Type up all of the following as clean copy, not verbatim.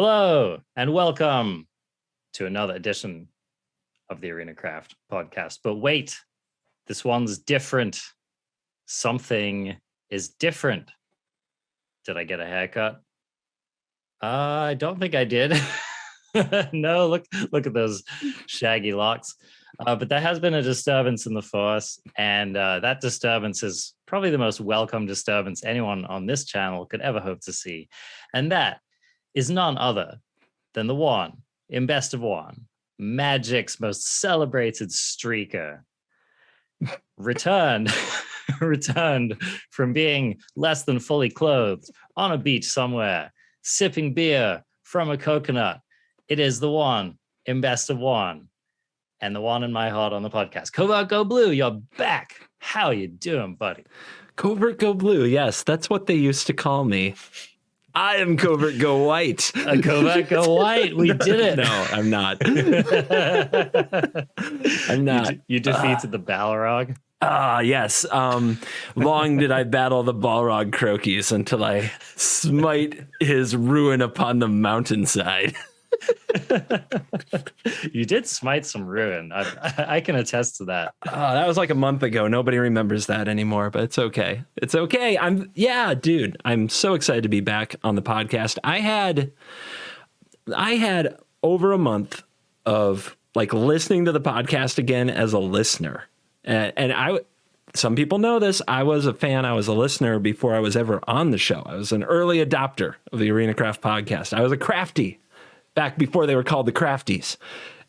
Hello and welcome to another edition of the Arena Craft podcast. But wait, this one's different. Something is different. Did I get a haircut? I don't think I did. No, look at those shaggy locks. But there has been a disturbance in the force, and that disturbance is probably the most welcome disturbance anyone on this channel could ever hope to see. And that is none other than the one in Best of One, Magic's most celebrated streaker, returned from being less than fully clothed on a beach somewhere, sipping beer from a coconut. It is the one in Best of One, and the one in my heart on the podcast. CovertGoBlue, you're back. How you doing, buddy? CovertGoBlue, yes, that's what they used to call me. I am CovertGoWhite. CovertGoWhite, we did it. No, I'm not. I'm not. You defeated the Balrog? Yes. Long did I battle the Balrog croakies until I smite his ruin upon the mountainside. You did smite some ruin. I can attest to that. That was like a month ago. Nobody remembers that anymore, but it's okay. It's okay. Dude, I'm so excited to be back on the podcast. I had over a month of like listening to the podcast again as a listener. And some people know this. I was a fan. I was a listener before I was ever on the show. I was an early adopter of the Arena Craft podcast. I was a crafty back before they were called the Crafties.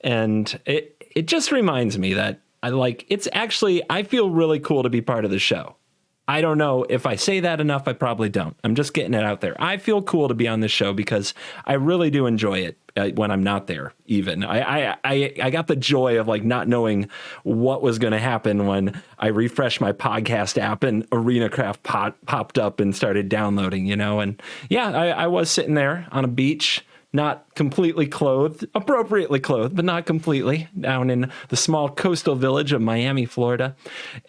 And it just reminds me that I feel really cool to be part of the show. I don't know if I say that enough. I probably don't. I'm just getting it out there. I feel cool to be on this show because I really do enjoy it when I'm not there. Even I got the joy of like not knowing what was going to happen when I refreshed my podcast app and Arena Craft popped up and started downloading, and I was sitting there on a beach, not completely clothed, appropriately clothed, but not completely, down in the small coastal village of Miami, Florida.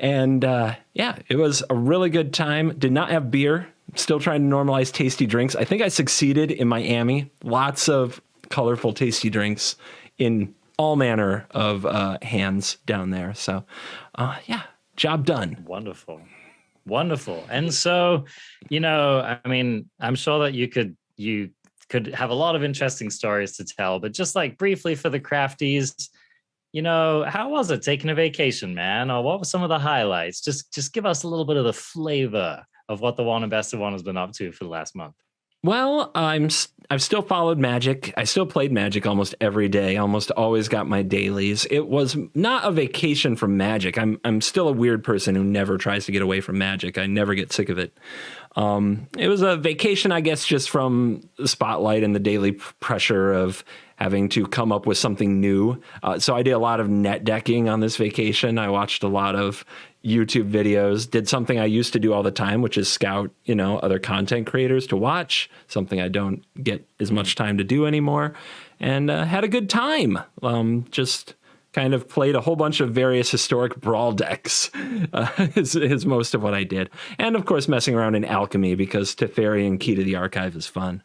And it was a really good time. Did not have beer. Still trying to normalize tasty drinks. I think I succeeded in Miami. Lots of colorful, tasty drinks in all manner of hands down there. So, job done. Wonderful. And so, I'm sure that you could have a lot of interesting stories to tell, but just like briefly for the crafties, how was it taking a vacation, man? Or what were some of the highlights? Just give us a little bit of the flavor of what the one and Best of One has been up to for the last month. Well, I've still followed Magic. I still played Magic almost every day. Almost always got my dailies. It was not a vacation from Magic. I'm still a weird person who never tries to get away from Magic. I never get sick of it. It was a vacation, I guess, just from the spotlight and the daily pressure of having to come up with something new. So I did a lot of net decking on this vacation. I watched a lot of YouTube videos, did something I used to do all the time, which is scout, other content creators to watch, something I don't get as much time to do anymore, and had a good time. Just kind of played a whole bunch of various historic brawl decks is most of what I did. And of course, messing around in Alchemy because Teferi and Key to the Archive is fun.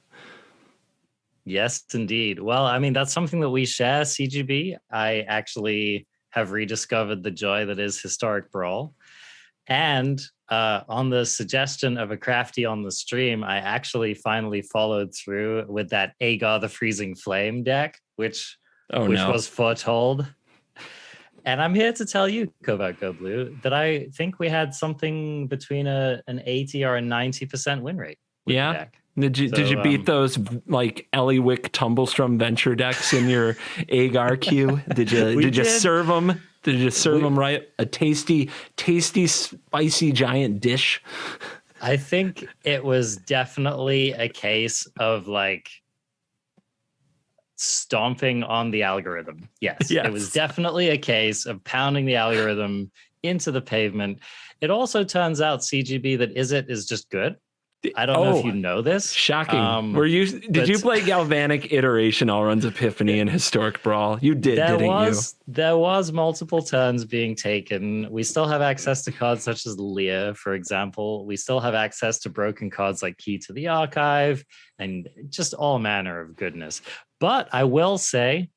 Yes, indeed. Well, that's something that we share, CGB. I actually have rediscovered the joy that is historic brawl. And on the suggestion of a crafty on the stream, I actually finally followed through with that Agar the Freezing Flame deck, which was foretold. And I'm here to tell you, CovertGoBlue, that I think we had something between an 80 or a 90% win rate with the deck. Did you beat those like Eliwick Tumblestrom Venture decks in your Agar queue? Did you serve them? Did you serve them right? A tasty, spicy giant dish. I think it was definitely a case of like stomping on the algorithm. Yes, it was definitely a case of pounding the algorithm into the pavement. It also turns out, CGB, that is just good. I don't know if you know this. Shocking. Did you play Galvanic Iteration, All Runs Epiphany, and Historic Brawl? You did, didn't you? There was multiple turns being taken. We still have access to cards such as Lear, for example. We still have access to broken cards like Key to the Archive and just all manner of goodness. But I will say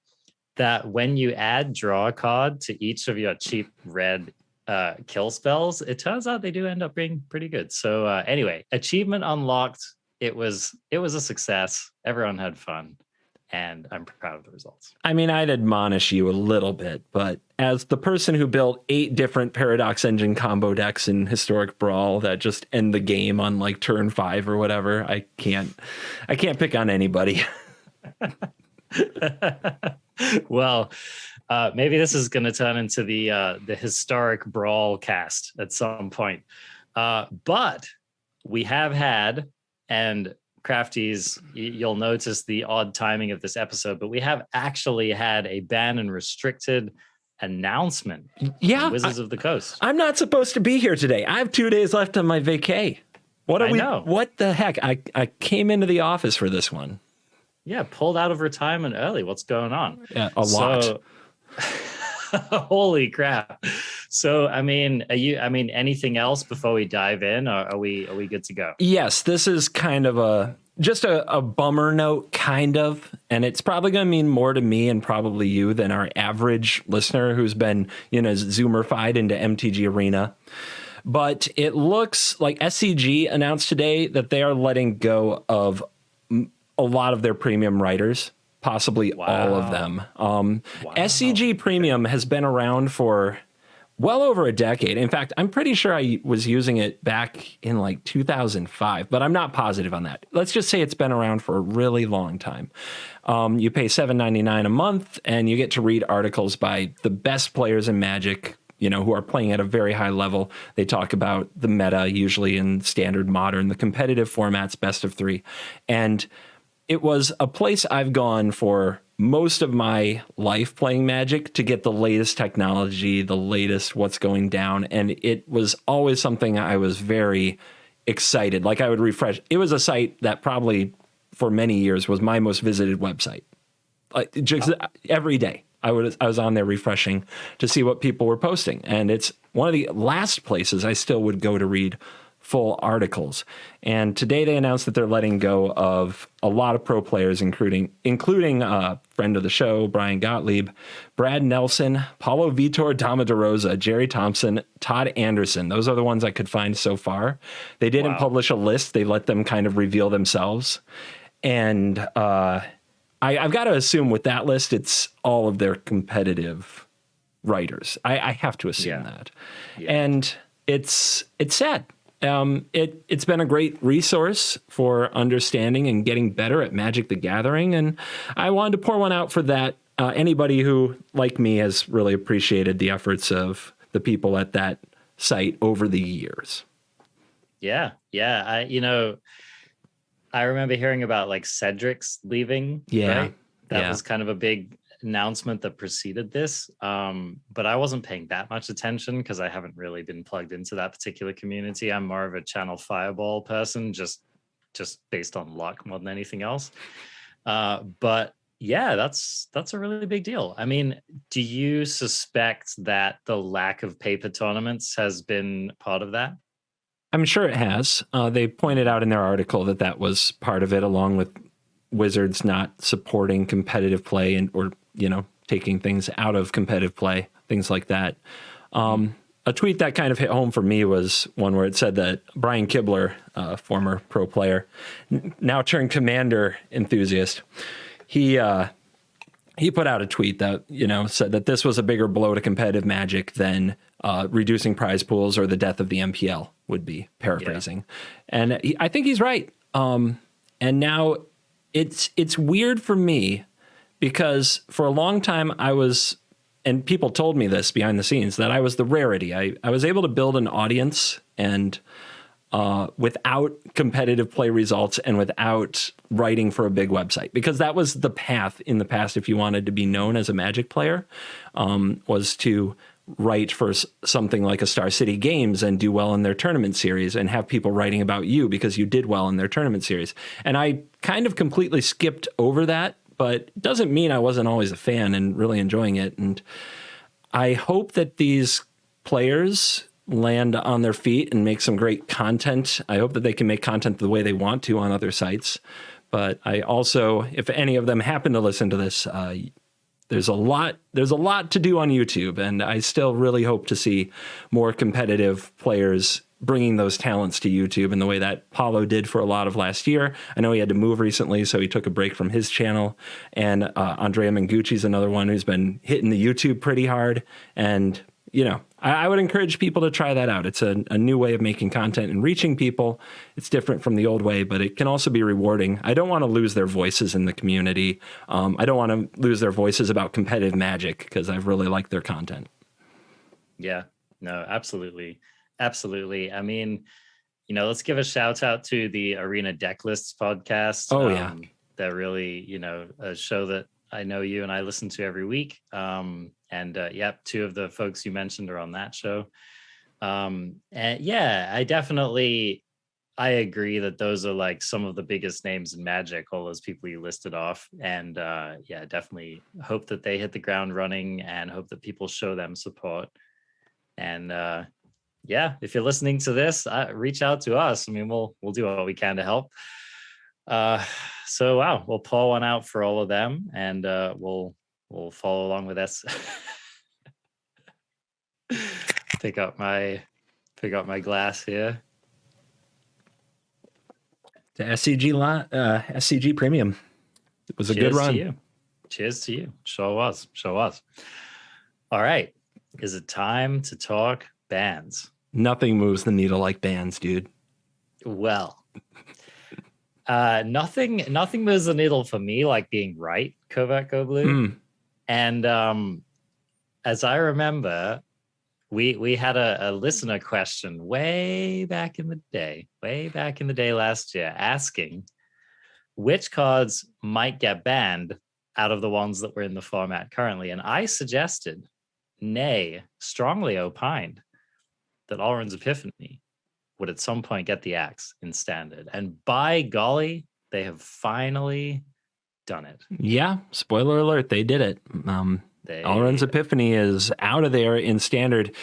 that when you add draw a card to each of your cheap red kill spells, it turns out they do end up being pretty good. So anyway, achievement unlocked. It was a success. Everyone had fun, and I'm proud of the results. I mean, I'd admonish you a little bit, but as the person who built 8 different Paradox Engine combo decks in Historic Brawl that just end the game on like turn 5 or whatever, I can't pick on anybody. Well, maybe this is going to turn into the Historic Brawl cast at some point. But we have had, and Crafties, you'll notice the odd timing of this episode, but we have actually had a ban and restricted announcement. Yeah, Wizards of the Coast. I'm not supposed to be here today. I have 2 days left on my vacay. What the heck? I came into the office for this one. Yeah, pulled out of retirement early. What's going on? Yeah, a lot. Holy crap. So, I mean, anything else before we dive in, or are we good to go? Yes, this is kind of just a bummer note, kind of, and it's probably going to mean more to me and probably you than our average listener who's been, Zoomerfied into MTG Arena. But it looks like SCG announced today that they are letting go of a lot of their premium writers, possibly all of them. SCG Premium has been around for well over a decade. In fact, I'm pretty sure I was using it back in like 2005, but I'm not positive on that. Let's just say it's been around for a really long time. You pay $7.99 a month, and you get to read articles by the best players in Magic, who are playing at a very high level. They talk about the meta, usually in Standard, Modern, the competitive formats, best of 3. And it was a place I've gone for most of my life playing Magic to get the latest technology, the latest what's going down. And it was always something I was very excited. Like I would refresh. It was a site that probably for many years was my most visited website. Just every day I was on there refreshing to see what people were posting. And it's one of the last places I still would go to read full articles. And today they announced that they're letting go of a lot of pro players, including friend of the show, Brian Gottlieb, Brad Nelson, Paulo Vitor Dama de Rosa, Jerry Thompson, Todd Anderson. Those are the ones I could find so far. They didn't publish a list. They let them kind of reveal themselves. And I've got to assume with that list, it's all of their competitive writers. I have to assume that. Yeah. And it's sad. It's been a great resource for understanding and getting better at Magic the Gathering, and I wanted to pour one out for that. Anybody who, like me, has really appreciated the efforts of the people at that site over the years. Yeah. I remember hearing about like Cedric's leaving. Yeah. Right? That was kind of a big announcement that preceded this, but I wasn't paying that much attention because I haven't really been plugged into that particular community. I'm more of a Channel Fireball person, just based on luck more than anything else. But yeah, that's a really big deal. I mean, do you suspect that the lack of paper tournaments has been part of that? I'm sure it has. They pointed out in their article that was part of it, along with Wizards not supporting competitive play or taking things out of competitive play, things like that. A tweet that kind of hit home for me was one where it said that Brian Kibler, former pro player, now turned Commander enthusiast, he put out a tweet that said that this was a bigger blow to competitive Magic than reducing prize pools or the death of the MPL would be, paraphrasing. Yeah. And I think he's right. And now it's weird for me because for a long time I was, and people told me this behind the scenes, that I was the rarity. I was able to build an audience and without competitive play results and without writing for a big website, because that was the path in the past if you wanted to be known as a Magic player, was to write for something like a Star City Games and do well in their tournament series and have people writing about you because you did well in their tournament series. And I kind of completely skipped over that, but it doesn't mean I wasn't always a fan and really enjoying it. And I hope that these players land on their feet and make some great content. I hope that they can make content the way they want to on other sites. But I also, if any of them happen to listen to this, there's a lot to do on YouTube, and I still really hope to see more competitive players bringing those talents to YouTube in the way that Paulo did for a lot of last year. I know he had to move recently, so he took a break from his channel. And Andrea Mengucci's another one who's been hitting the YouTube pretty hard. And you know, I would encourage people to try that out. It's a new way of making content and reaching people. It's different from the old way, but it can also be rewarding. I don't want to lose their voices in the community. I don't want to lose their voices about competitive Magic because I've really liked their content. Yeah, no, absolutely. Absolutely. I mean, you know, let's give a shout out to the Arena Decklists podcast. Oh, yeah. They're really, you know, a show that I know you and I listen to every week. And yep, two of the folks you mentioned are on that show. And yeah, I agree that those are like some of the biggest names in Magic, all those people you listed off. And yeah, definitely hope that they hit the ground running and hope that people show them support. And yeah, if you're listening to this, reach out to us. I mean, we'll do what we can to help. So wow, we'll pour one out for all of them, and we'll follow along with this. pick up my glass here. The SCG Premium. It was a good run. Cheers to you. Sure was. All right. Is it time to talk BANS? Nothing moves the needle like BANS, dude. Well, nothing moves the needle for me like being right, CovertGoBlue. And as I remember, we had a listener question way back in the day last year, asking which cards might get banned out of the ones that were in the format currently. And I suggested, nay, strongly opined, that Alrund's Epiphany would at some point get the axe in standard. And by golly, they have finally done it. Yeah, spoiler alert, they did it. Alrund's Epiphany is out of there in standard.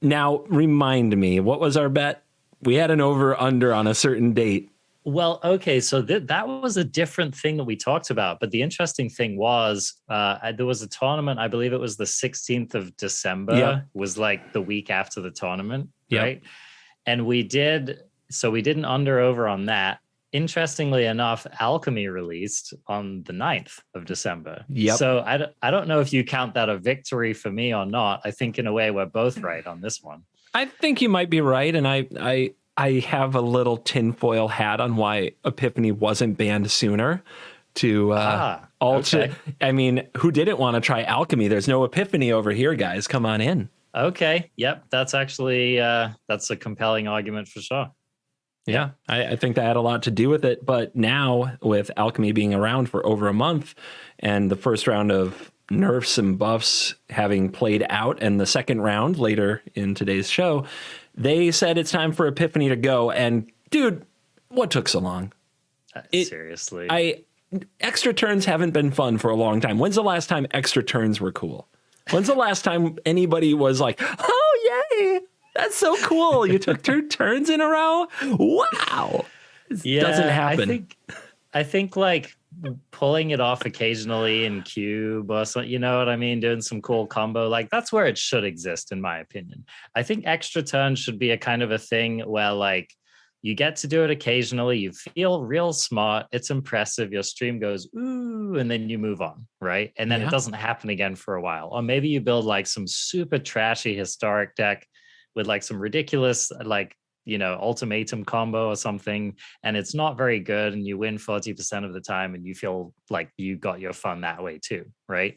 Now, remind me, what was our bet? We had an over-under on a certain date. Well, okay, so that was a different thing that we talked about. But the interesting thing was there was a tournament, I believe it was the 16th of December, was like the week after the tournament, right? And we did an under-over on that. Interestingly enough, Alchemy released on the 9th of December. So I don't know if you count that a victory for me or not. I think in a way we're both right on this one. I think you might be right, and I have a little tinfoil hat on why Epiphany wasn't banned sooner. Okay. I mean, who didn't want to try Alchemy? There's no Epiphany over here, guys. Come on in. Okay. Yep. That's actually that's a compelling argument for sure. Yeah, I think that had a lot to do with it. But now with Alchemy being around for over a month and the first round of nerfs and buffs having played out and the second round later in today's show, they said it's time for Epiphany to go. And dude, what took so long? Seriously. Extra turns haven't been fun for a long time. When's the last time extra turns were cool? When's the last time anybody was like, oh, yay, that's so cool. You took 2 turns in a row. Wow. It doesn't happen. I think like pulling it off occasionally in cube or something, you know what I mean? Doing some cool combo, like that's where it should exist, in my opinion. I think extra turns should be a kind of a thing where like you get to do it occasionally. You feel real smart. It's impressive. Your stream goes, ooh, and then you move on, right? And then it doesn't happen again for a while. Or maybe you build like some super trashy historic deck with like some ridiculous, like, you know, ultimatum combo or something, and it's not very good, and you win 40% of the time, and you feel like you got your fun that way too, right?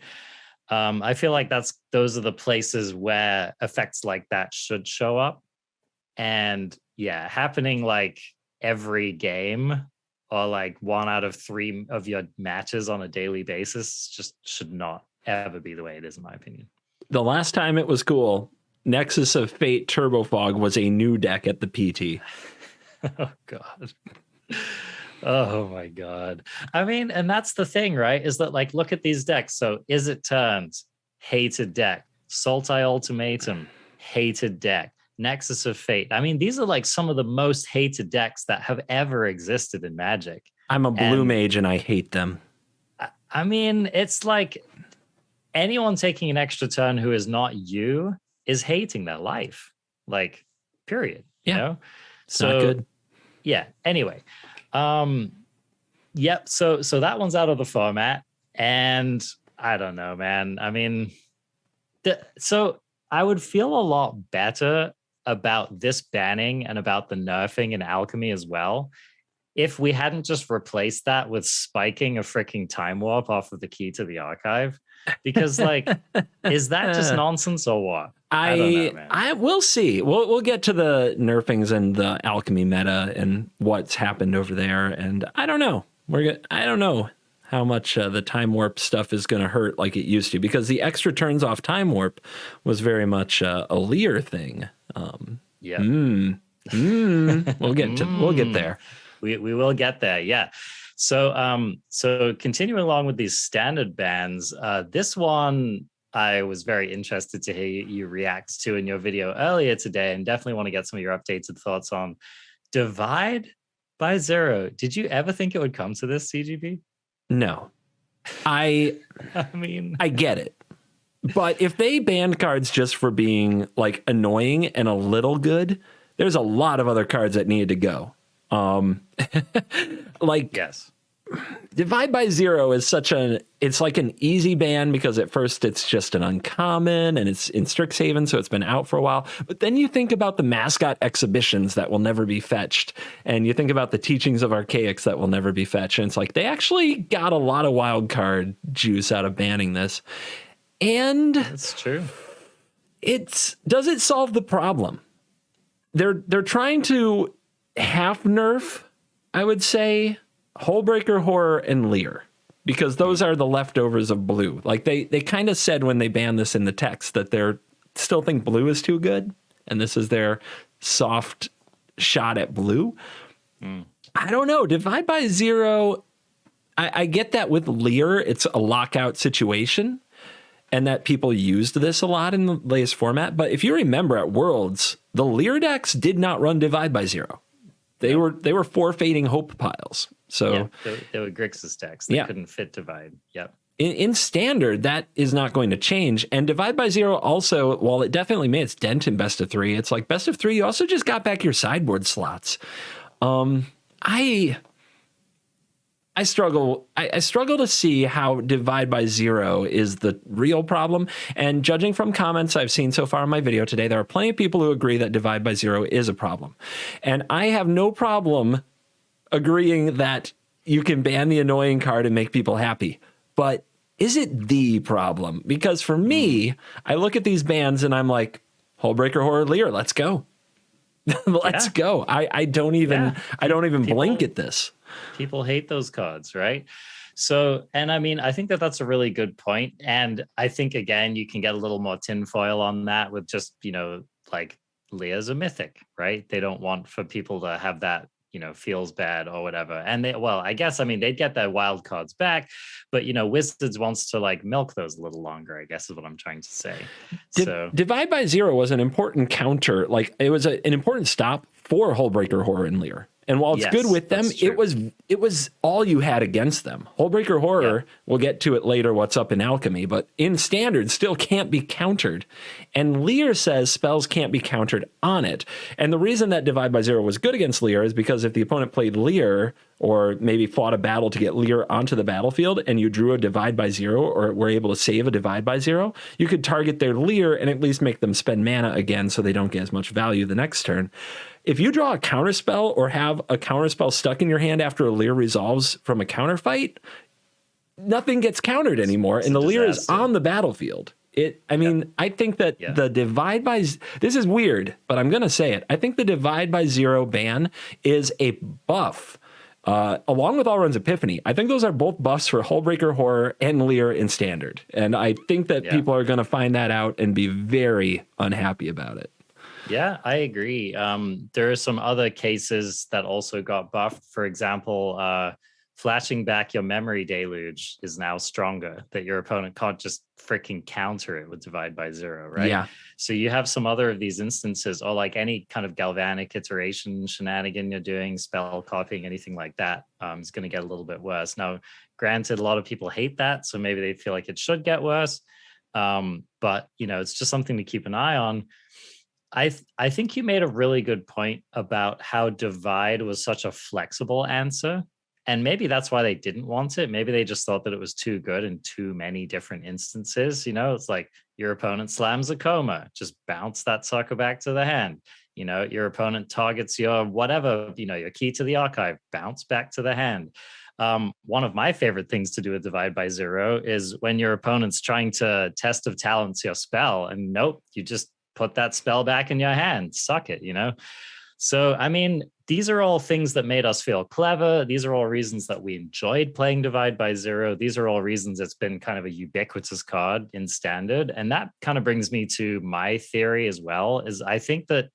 I feel like those are the places where effects like that should show up. And yeah, happening like every game or like 1 out of 3 of your matches on a daily basis just should not ever be the way it is, in my opinion. The last time it was cool, Nexus of Fate Turbo Fog was a new deck at the PT. Oh God. Oh my God. I mean, and that's the thing, right? Is that like, look at these decks. So Is It Turns, hated deck. Sultai Ultimatum, hated deck. Nexus of Fate. I mean, these are like some of the most hated decks that have ever existed in Magic. I'm a blue mage and I hate them. I mean, it's like anyone taking an extra turn who is not you is hating their life. Like, period. Yeah. You know? It's not good. Yeah. Anyway. Yep. So that one's out of the format. And I don't know, man. I mean, so I would feel a lot better about this banning and about the nerfing in Alchemy as well if we hadn't just replaced that with spiking a freaking time warp off of the key to the archive. Because, like, is that just nonsense or what? I don't know, man. We'll see. We'll get to the nerfings and the Alchemy meta and what's happened over there. And I don't know. I don't know how much the time warp stuff is going to hurt like it used to, because the extra turns off time warp was very much a Lear thing. Yeah. We'll get there. We will get there. Yeah. So continuing along with these standard bans, this one I was very interested to hear you react to in your video earlier today, and definitely want to get some of your updated thoughts on Divide by Zero. Did you ever think it would come to this, CGB? No. I mean, I get it. But if they banned cards just for being like annoying and a little good, there's a lot of other cards that needed to go. Like, yes, Divide by Zero is it's like an easy ban, because at first it's just an uncommon and it's in Strixhaven, so it's been out for a while. But then you think about the mascot exhibitions that will never be fetched, and you think about the teachings of Archaics that will never be fetched, and it's like they actually got a lot of wild card juice out of banning this. And that's true. Does it solve the problem? They're trying to half nerf, I would say, Hullbreaker Horror and Lear, because those are the leftovers of blue. Like they kind of said when they banned this in the text that they're still think blue is too good, and this is their soft shot at blue. I don't know. Divide by Zero, I get that with Lear, it's a lockout situation, and that people used this a lot in the latest format. But if you remember at Worlds, the Lear decks did not run Divide by Zero. They were forfeiting hope piles. So yeah, they were Grixis decks. They couldn't fit Divide. Yep. In Standard, that is not going to change. And Divide by Zero also, while it definitely made its dent in Best of 3, it's like Best of 3, you also just got back your sideboard slots. I struggle to see how Divide by Zero is the real problem. And judging from comments I've seen so far in my video today, there are plenty of people who agree that Divide by Zero is a problem. And I have no problem agreeing that you can ban the annoying card and make people happy. But is it the problem? Because for me, I look at these bans and I'm like, Hullbreaker Horror Lear, let's go. Let's go. I don't even blink at this. People hate those cards, right? So, and I mean, I think that's a really good point. And I think, again, you can get a little more tinfoil on that with just, like Lear's a mythic, right? They don't want for people to have that, feels bad or whatever. And I guess, they'd get their wild cards back, but, Wizards wants to like milk those a little longer, I guess is what I'm trying to say. Divide by Zero was an important counter. Like it was an important stop for Hullbreaker Horror and Lear. And while it's good with them, it was all you had against them. Hullbreaker Horror, we'll get to it later, what's up in Alchemy, but in Standard still can't be countered. And Lear says spells can't be countered on it. And the reason that Divide by Zero was good against Lear is because if the opponent played Lear, or maybe fought a battle to get Lear onto the battlefield, and you drew a Divide by Zero, or were able to save a Divide by Zero, you could target their Lear and at least make them spend mana again so they don't get as much value the next turn. If you draw a counterspell or have a counterspell stuck in your hand after a Lear resolves from a counterfight, nothing gets countered anymore, and the Lear is on the battlefield. I think that the Divide by... This is weird, but I'm going to say it. I think the Divide by Zero ban is a buff along with All Run's Epiphany. I think those are both buffs for Hullbreaker, Horror, and Leer in Standard. And I think that people are going to find that out and be very unhappy about it. Yeah, I agree. There are some other cases that also got buffed. For example, flashing back your memory deluge is now stronger, that your opponent can't just freaking counter it with divide by 0, right? Yeah. So you have some other of these instances, or like any kind of galvanic iteration shenanigan you're doing, spell copying, anything like that, is going to get a little bit worse. Now, granted, a lot of people hate that, so maybe they feel like it should get worse. But, it's just something to keep an eye on. I think you made a really good point about how divide was such a flexible answer. And maybe that's why they didn't want it. Maybe they just thought that it was too good in too many different instances. It's like your opponent slams a coma, just bounce that sucker back to the hand. Your opponent targets your whatever, your key to the archive, bounce back to the hand. One of my favorite things to do with divide by 0 is when your opponent's trying to test of talents your spell, and nope, you just put that spell back in your hand, suck it, So, I mean, these are all things that made us feel clever. These are all reasons that we enjoyed playing divide by 0. These are all reasons it's been kind of a ubiquitous card in Standard. And that kind of brings me to my theory as well, is I think that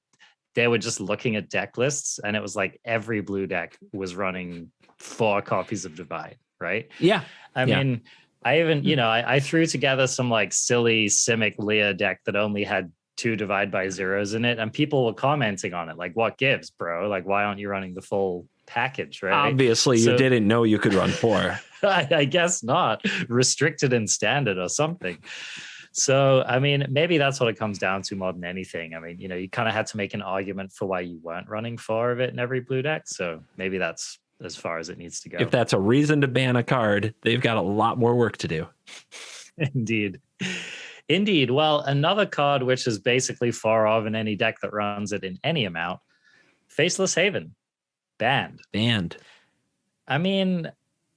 they were just looking at deck lists and it was like every blue deck was running 4 copies of divide, right? Yeah. I mean, I even, I threw together some like silly Simic Lear deck that only had 2 divide by 0s in it, and people were commenting on it like, what gives, bro? Like, why aren't you running the full package, right? Obviously you didn't know you could run 4. I guess not. Restricted in Standard or something. So, I mean, maybe that's what it comes down to more than anything. I mean, you kind of had to make an argument for why you weren't running 4 of it in every blue deck. So maybe that's as far as it needs to go. If that's a reason to ban a card, they've got a lot more work to do. Indeed. Well, another card which is basically 4 of in any deck that runs it in any amount, Faceless Haven, banned. I mean,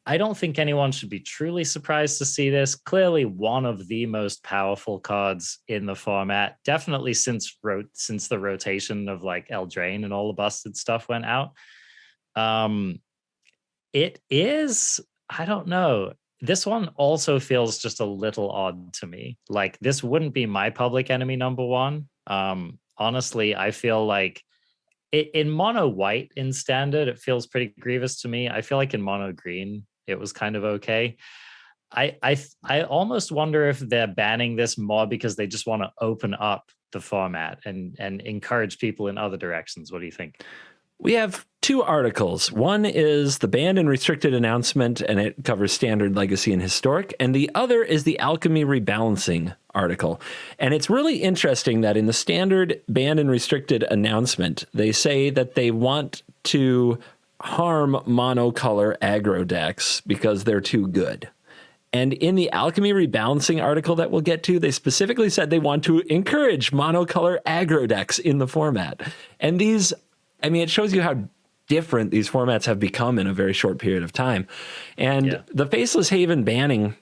I don't think anyone should be truly surprised to see this. Clearly one of the most powerful cards in the format, definitely since the rotation of like Eldraine and all the busted stuff went out. It is, I don't know. This one also feels just a little odd to me. Like, this wouldn't be my public enemy number 1. Honestly, I feel like in mono white in Standard, it feels pretty grievous to me. I feel like in mono green, it was kind of okay. I almost wonder if they're banning this more because they just want to open up the format and encourage people in other directions. What do you think? We have 2 articles. One is the banned and restricted announcement, and it covers Standard, Legacy, and Historic. And the other is the Alchemy rebalancing article. And it's really interesting that in the Standard banned and restricted announcement, they say that they want to harm monocolor aggro decks because they're too good. And in the Alchemy rebalancing article that we'll get to, they specifically said they want to encourage monocolor aggro decks in the format. And these, I mean, it shows you how different these formats have become in a very short period of time. And the Faceless Haven banning,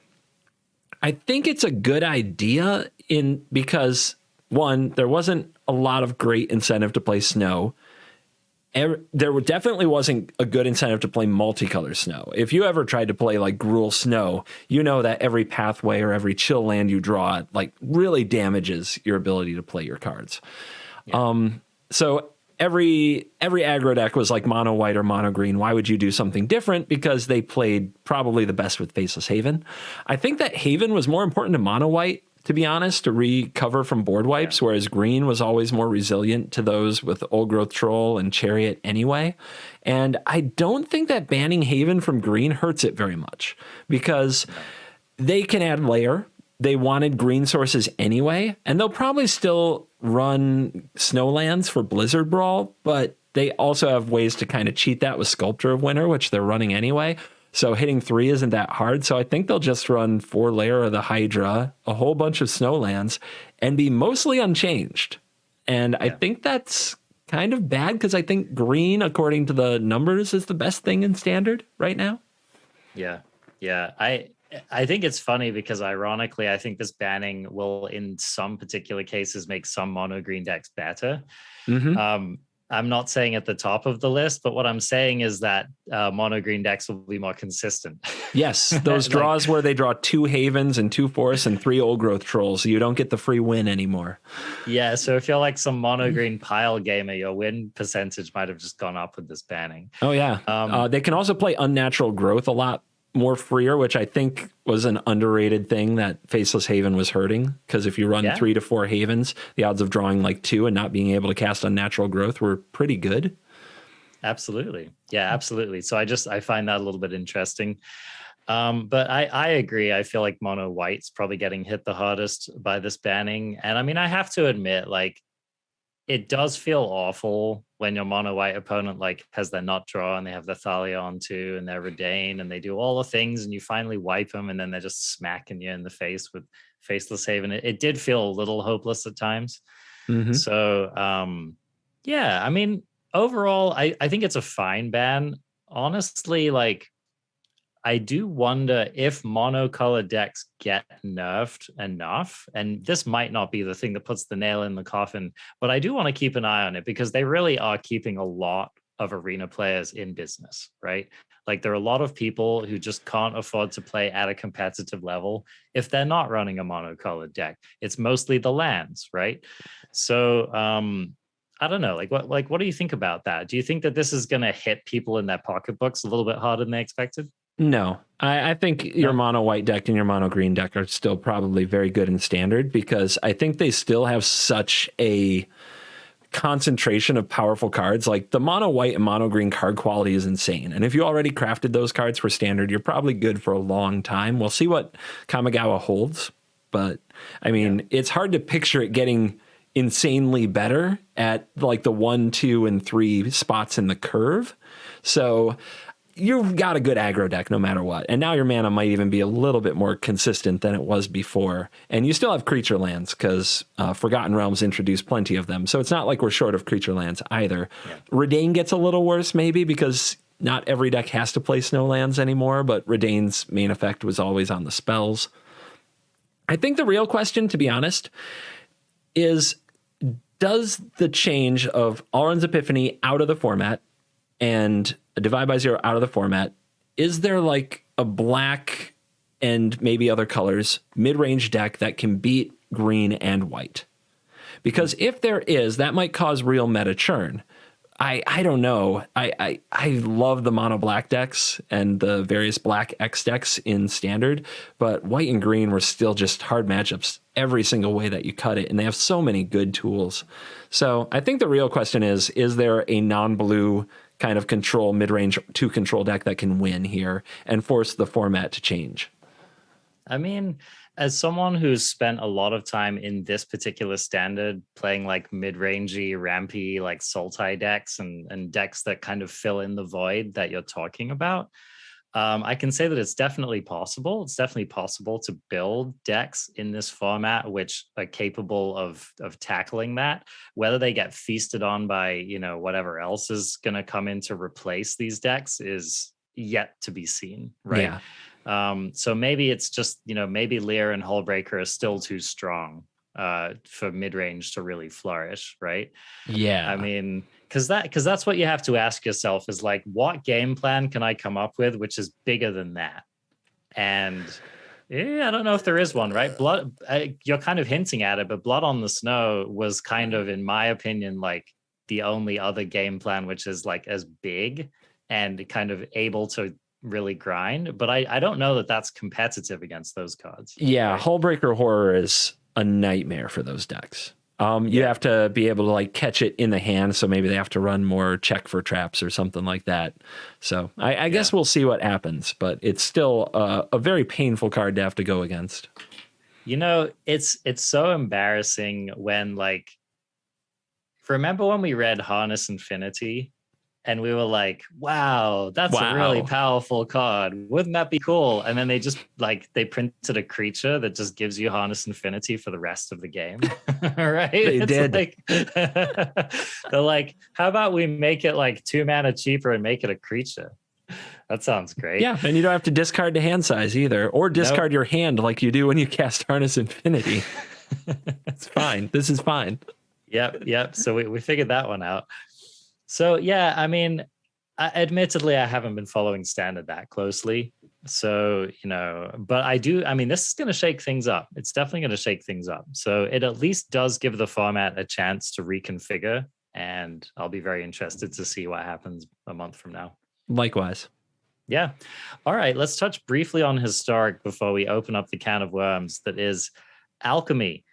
I think it's a good idea because, one, there wasn't a lot of great incentive to play snow. There definitely wasn't a good incentive to play multicolor snow. If you ever tried to play like Gruul Snow, you know that every pathway or every chill land you draw like really damages your ability to play your cards. So every aggro deck was like mono white or mono green. Why would you do something different? Because they played probably the best with Faceless Haven. I think that Haven was more important to mono white, to be honest, to recover from board wipes, whereas green was always more resilient to those with Old Growth Troll and Chariot anyway. And I don't think that banning Haven from green hurts it very much because they can add layer. They wanted green sources anyway, and they'll probably still run Snowlands for Blizzard Brawl, but they also have ways to kind of cheat that with Sculptor of Winter, which they're running anyway. So hitting 3 isn't that hard. So I think they'll just run 4 layer of the Hydra, a whole bunch of Snowlands, and be mostly unchanged. And I think that's kind of bad because I think green, according to the numbers, is the best thing in Standard right now. Yeah. I think it's funny because ironically, I think this banning will, in some particular cases, make some mono green decks better. I'm not saying at the top of the list, but what I'm saying is that mono green decks will be more consistent. Yes, those draws where they draw 2 Havens and 2 Forests and 3 Old Growth Trolls, you don't get the free win anymore. Yeah, so if you're like some mono green pile gamer, your win percentage might have just gone up with this banning. Oh yeah, they can also play Unnatural Growth a lot more freer, which I think was an underrated thing that Faceless Haven was hurting, because if you run 3 to 4 Havens, the odds of drawing like 2 and not being able to cast Unnatural Growth were pretty good. Absolutely. Yeah, absolutely. So I find that a little bit interesting. But I agree. I feel like mono white's probably getting hit the hardest by this banning. And I mean, I have to admit, like, it does feel awful when your mono white opponent like has their nut draw and they have their Thalia on too and their Redain and they do all the things and you finally wipe them and then they're just smacking you in the face with Faceless Haven. It did feel a little hopeless at times. Mm-hmm. So yeah, I mean, overall, I think it's a fine ban. Honestly, like, I do wonder if monocolor decks get nerfed enough, and this might not be the thing that puts the nail in the coffin, but I do want to keep an eye on it because they really are keeping a lot of arena players in business, right? Like, there are a lot of people who just can't afford to play at a competitive level if they're not running a monocolored deck. It's mostly the lands, right? So I don't know, what do you think about that? Do you think that this is going to hit people in their pocketbooks a little bit harder than they expected? No, I think your mono white deck and your mono green deck are still probably very good in standard, because I think they still have such a concentration of powerful cards. Like, the mono white and mono green card quality is insane. And if you already crafted those cards for standard, you're probably good for a long time. We'll see what Kamigawa holds. But I mean, it's hard to picture it getting insanely better at like the 1, 2, and 3 spots in the curve. So you've got a good aggro deck no matter what. And now your mana might even be a little bit more consistent than it was before. And you still have creature lands, because Forgotten Realms introduced plenty of them. So it's not like we're short of creature lands either. Yeah. Redain gets a little worse maybe, because not every deck has to play snow lands anymore, but Redain's main effect was always on the spells. I think the real question, to be honest, is, does the change of Alrund's Epiphany out of the format and a Divide by Zero out of the format, is there like a black and maybe other colors mid-range deck that can beat green and white? Because if there is, that might cause real meta churn. I don't know. I love the mono black decks and the various black X decks in standard, but white and green were still just hard matchups every single way that you cut it, and they have so many good tools. So I think the real question is there a non-blue kind of control mid-range 2 control deck that can win here and force the format to change? I mean, as someone who's spent a lot of time in this particular standard playing like mid-rangey, rampy, like Sultai decks and decks that kind of fill in the void that you're talking about, I can say that it's definitely possible. It's definitely possible to build decks in this format which are capable of tackling that. Whether they get feasted on by, you know, whatever else is going to come in to replace these decks is yet to be seen, right? Yeah. So maybe it's just, you know, maybe Lear and Hullbreaker are still too strong for mid-range to really flourish, right? Yeah. I mean, because that's what you have to ask yourself is like, what game plan can I come up with which is bigger than that? And I don't know if there is one, right? Blood, you're kind of hinting at it, but Blood on the Snow was kind of, in my opinion, like the only other game plan which is like as big and kind of able to really grind, but I don't know that that's competitive against those cards. Yeah, right? Hullbreaker Horror is a nightmare for those decks. You have to be able to like catch it in the hand, so maybe they have to run more check for traps or something like that. So I guess we'll see what happens, but it's still a very painful card to have to go against. You know, it's so embarrassing when, like, remember when we read Harness Infinity and we were like, wow, that's a really powerful card. Wouldn't that be cool? And then they just like, they printed a creature that just gives you Harness Infinity for the rest of the game. Right? They did. Like, they're like, how about we make it like 2 mana cheaper and make it a creature? That sounds great. Yeah, and you don't have to discard the hand size either, or discard your hand like you do when you cast Harness Infinity. It's fine. This is fine. Yep. So we figured that one out. So yeah, I mean, admittedly, I haven't been following standard that closely. So, but I do. I mean, this is going to shake things up. It's definitely going to shake things up. So it at least does give the format a chance to reconfigure. And I'll be very interested to see what happens a month from now. Likewise. Yeah. All right. Let's touch briefly on historic before we open up the can of worms that is Alchemy.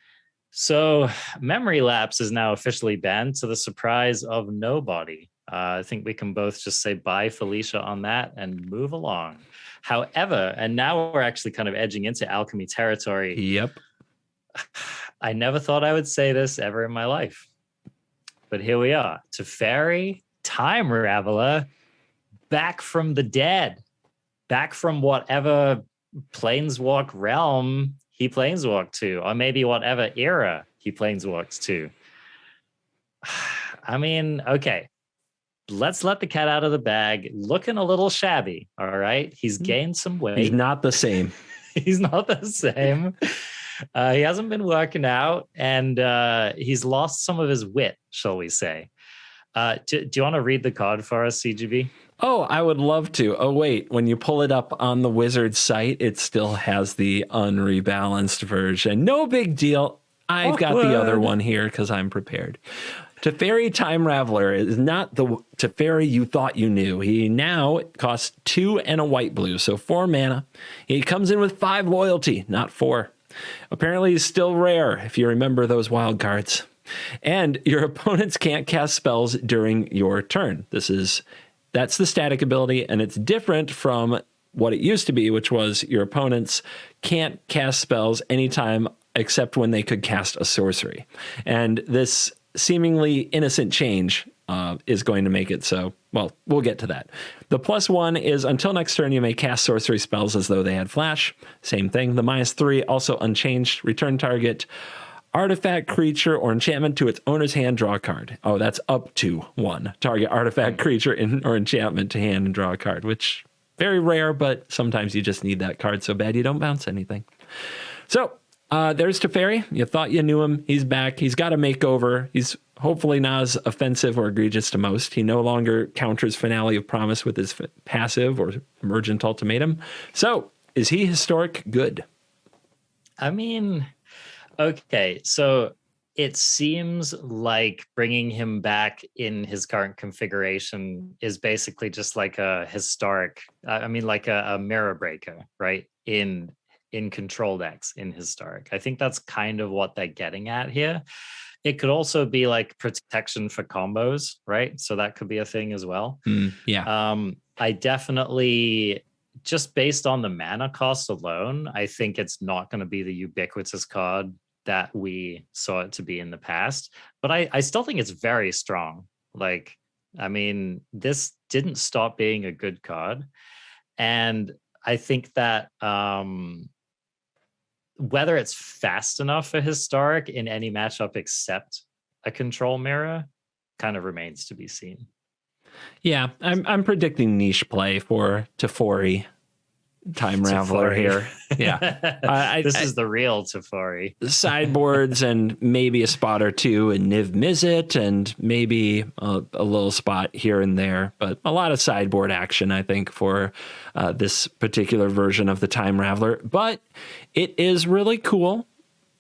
So memory lapse is now officially banned to the surprise of nobody. I think we can both just say bye, Felicia, on that and move along. However, and now we're actually kind of edging into Alchemy territory. Yep. I never thought I would say this ever in my life, but here we are. Teferi, Time Raveler, back from the dead, back from whatever planeswalk realm he planeswalked to, or maybe whatever era he planeswalks to. I mean, okay, let's let the cat out of the bag. Looking a little shabby, all right? He's gained some weight. He's not the same. He's not the same. He hasn't been working out, and he's lost some of his wit, shall we say. Do you want to read the card for us, CGB? Oh, I would love to. Oh, wait. When you pull it up on the Wizard site, it still has the unrebalanced version. No big deal. I've got the other one here because I'm prepared. Teferi Time Raveler is not the Teferi you thought you knew. He now costs 2 and a white blue, so 4 mana. He comes in with 5 loyalty, not 4. Apparently, he's still rare, if you remember those wild cards. And your opponents can't cast spells during your turn. That's the static ability, and it's different from what it used to be, which was your opponents can't cast spells anytime except when they could cast a sorcery. And this seemingly innocent change is going to make it so, well, we'll get to that. The +1 is until next turn, you may cast sorcery spells as though they had flash. Same thing. The -3, also unchanged. Return target artifact, creature, or enchantment to its owner's hand, draw a card. Oh, that's up to 1. Target artifact, creature, or enchantment to hand and draw a card, which very rare, but sometimes you just need that card so bad you don't bounce anything. So there's Teferi. You thought you knew him. He's back. He's got a makeover. He's hopefully not as offensive or egregious to most. He no longer counters Finale of Promise with his passive or Emergent Ultimatum. So is he historic good? I mean, okay, so it seems like bringing him back in his current configuration is basically just like a historic, like a mirror breaker, right? In control decks in historic. I think that's kind of what they're getting at here. It could also be like protection for combos, right? So that could be a thing as well. Yeah. I definitely, just based on the mana cost alone, I think it's not going to be the ubiquitous card that we saw it to be in the past, but I still think it's very strong. Like, I mean, this didn't stop being a good card. And I think that whether it's fast enough for historic in any matchup except a control mirror kind of remains to be seen. Yeah, I'm predicting niche play for Teferi. Time Raveler here. Yeah. This is the real Teferi. Sideboards and maybe a spot or two in Niv Mizzet and maybe a little spot here and there, but a lot of sideboard action, I think, for this particular version of the Time Raveler. But it is really cool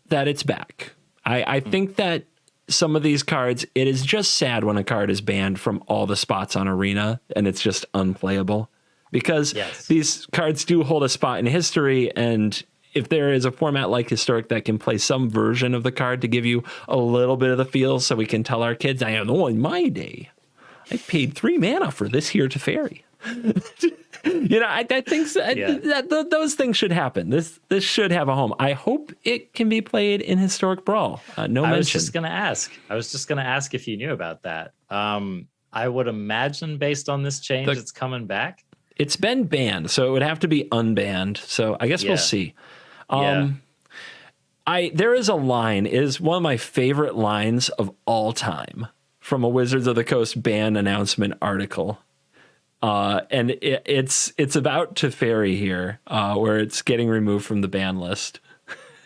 that it's back. I think that some of these cards, it is just sad when a card is banned from all the spots on Arena and it's just unplayable. Because these cards do hold a spot in history, and if there is a format like Historic that can play some version of the card to give you a little bit of the feel so we can tell our kids, I know in my day, I paid 3 mana for this here Teferi. I think that those things should happen. This should have a home. I hope it can be played in Historic Brawl. No mention. I was just going to ask if you knew about that. I would imagine based on this change, it's coming back. It's been banned, so it would have to be unbanned. So I guess we'll see. There is a line, it is one of my favorite lines of all time from a Wizards of the Coast ban announcement article. And it's about Teferi here, where it's getting removed from the ban list.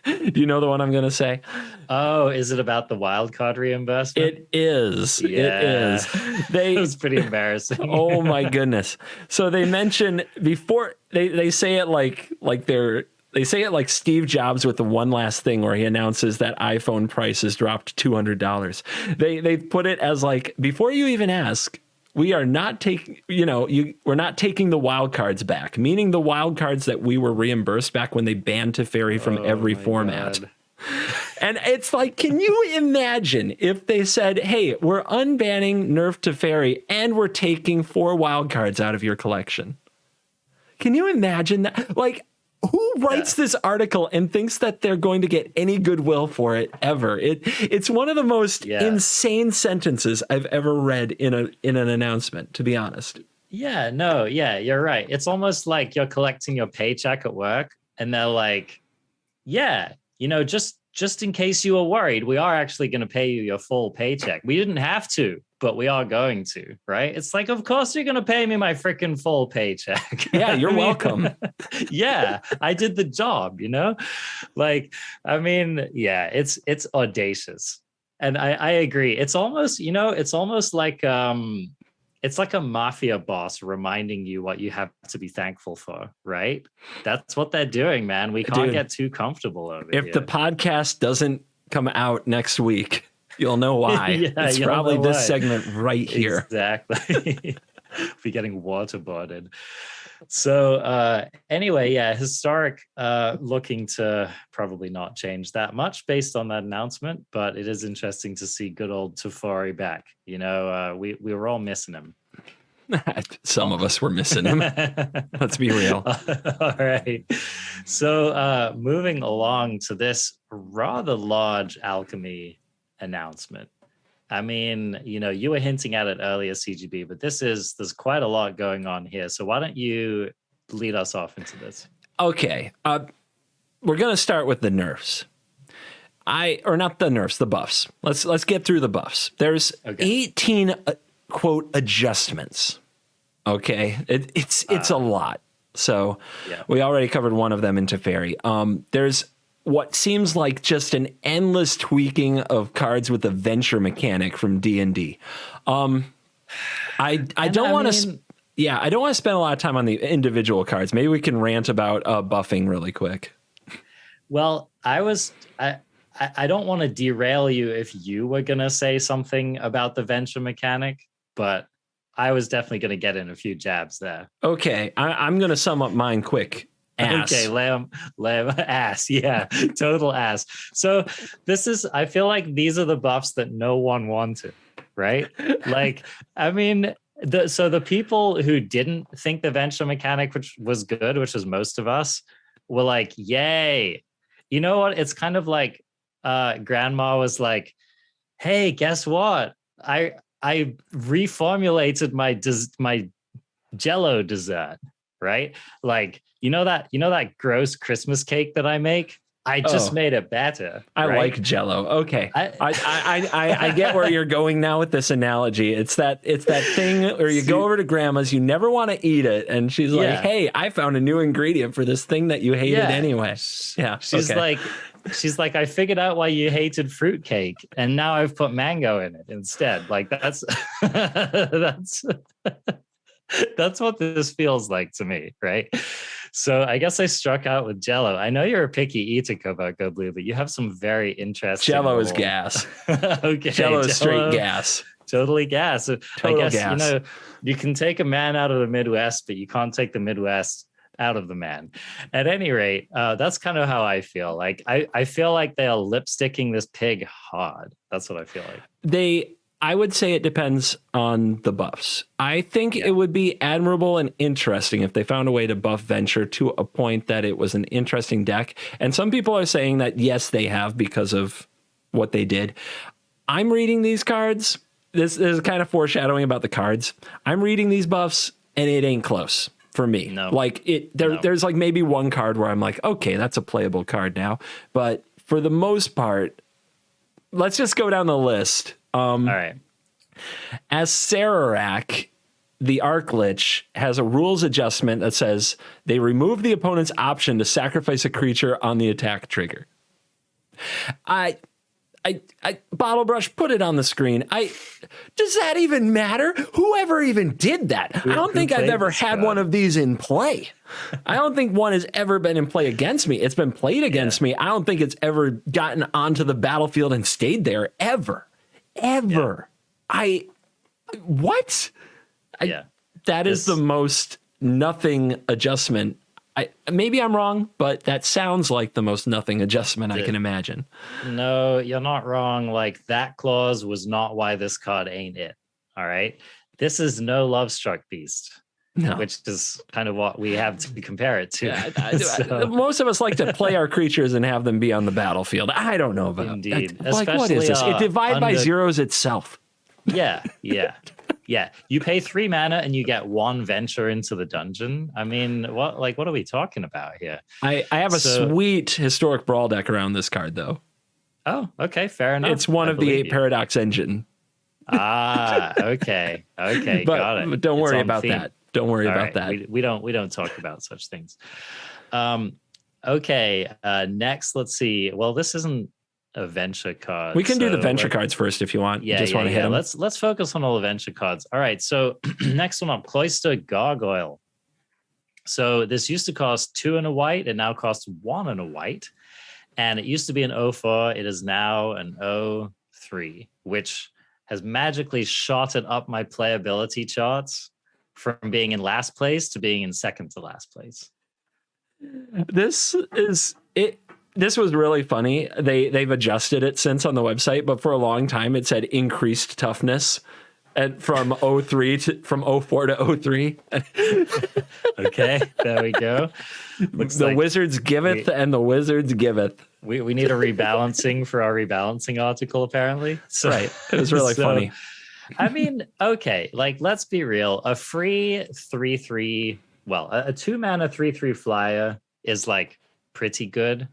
Do you know the one I'm going to say? Oh, is it about the wildcard reimbursement? It is. Yeah. It is. It was pretty embarrassing. Oh my goodness. So they mention before they say it like they say it like Steve Jobs with the one last thing where he announces that iPhone prices dropped $200. They put it as like, before you even ask, we are not taking, we're not taking the wild cards back, meaning the wild cards that we were reimbursed back when they banned Teferi from every format. God. And it's like, can you imagine if they said, hey, we're unbanning Nerf Teferi and we're taking 4 wild cards out of your collection? Can you imagine that? Like, who writes this article and thinks that they're going to get any goodwill for it ever? It's one of the most insane sentences I've ever read in an announcement, to be honest. Yeah, no, yeah, you're right. It's almost like you're collecting your paycheck at work and they're like, yeah, just in case you were worried, we are actually going to pay you your full paycheck. We didn't have to, but we are going to, right? It's like, of course you're going to pay me my freaking full paycheck. Yeah, you're welcome. Yeah, I did the job, Like, I mean, yeah, it's audacious. And I agree. It's almost, it's like a mafia boss reminding you what you have to be thankful for, right? That's what they're doing, man. We can't get too comfortable over here. If the podcast doesn't come out next week, you'll know why. It's probably this segment right here. Exactly. Be getting waterboarded. So anyway, yeah, historic looking to probably not change that much based on that announcement, but it is interesting to see good old Teferi back. We were all missing him. Some of us were missing him. Let's be real. All right. So moving along to this rather large Alchemy announcement. I mean, you were hinting at it earlier, CGB, but there's quite a lot going on here. So why don't you lead us off into this? Okay. We're going to start with the nerfs. Not the nerfs, the buffs. Let's get through the buffs. There's 18 quote adjustments. Okay. It's a lot. So we already covered one of them in Teferi. There's what seems like just an endless tweaking of cards with the venture mechanic from D&D. I don't want to spend a lot of time on the individual cards. Maybe we can rant about buffing really quick. Well, I don't want to derail you if you were going to say something about the venture mechanic, but I was definitely going to get in a few jabs there. Okay, I'm going to sum up mine quick. Ass. Okay, lamb, ass. Yeah, total ass. So I feel like these are the buffs that no one wanted, right? Like, I mean, the people who didn't think the venture mechanic was good, which is most of us, were like, yay. You know what? It's kind of like grandma was like, hey, guess what? I reformulated my Jello dessert, right? Like, you know that gross Christmas cake that I make? I just made it better. I like Jello. Okay. I get where you're going now with this analogy. It's that thing where you go over to grandma's, you never want to eat it. And she's like, hey, I found a new ingredient for this thing that you hated anyway. Yeah. She's like, I figured out why you hated fruitcake, and now I've put mango in it instead. Like that's that's what this feels like to me, right? So I guess I struck out with Jello. I know you're a picky eater, CovertGoBlue, but you have some very interesting. Jello is gas. Okay, Jello is straight gas. Totally gas. Total I guess gas. You can take a man out of the Midwest, but you can't take the Midwest out of the man. At any rate, that's kind of how I feel. Like I feel like they are lipsticking this pig hard. That's what I feel like. I would say it depends on the buffs. I think it would be admirable and interesting if they found a way to buff Venture to a point that it was an interesting deck. And some people are saying that, yes, they have because of what they did. I'm reading these cards. This is kind of foreshadowing about the cards. I'm reading these buffs and it ain't close for me. No. Like there's like maybe one card where I'm like, okay, that's a playable card now. But for the most part, let's just go down the list. All right. As Sararak, the Arc Lich has a rules adjustment that says they remove the opponent's option to sacrifice a creature on the attack trigger. I Bottle Brush, put it on the screen. Does that even matter? Whoever even did that? I don't think I've ever had one of these in play. I don't think one has ever been in play against me. It's been played against me. I don't think it's ever gotten onto the battlefield and stayed there ever. What? That is the most nothing adjustment. Maybe I'm wrong, but that sounds like the most nothing adjustment I can imagine. No, you're not wrong. Like, that clause was not why this card ain't it. All right. This is no Love Struck Beast, which is kind of what we have to compare it to. So, most of us like to play our creatures and have them be on the battlefield. I don't know about Indeed. like, what is this? It divide by zeros itself. Yeah. You pay 3 mana and you get 1 venture into the dungeon. I mean, what are we talking about here? I have a sweet Historic Brawl deck around this card, though. Oh, okay, fair enough. It's one of the 8 Paradox Engine. Okay, got it. But don't worry about that. Don't worry about that. We don't talk about such things. Okay. Next, let's see. Well, this isn't a venture card. We can do the venture cards first if you want. Yeah, want to hit them. Let's focus on all the venture cards. All right. So next one up, Cloister Gargoyle. So this used to cost 2 and a white. It now costs 1 and a white. And it used to be an 0-4. It is now an 0-3, which has magically shotted up my playability charts from being in last place to being in second to last place. This was really funny. They've adjusted it since on the website, but for a long time it said increased toughness, and from 0-4 to 0-3. Okay, there we go. Looks the like wizards giveth and the wizards giveth. We need a rebalancing for our rebalancing article, apparently. So, right. It was really funny. I mean, okay, like, let's be real. A free 3/3, well, a 2-mana 3/3 flyer is like pretty good.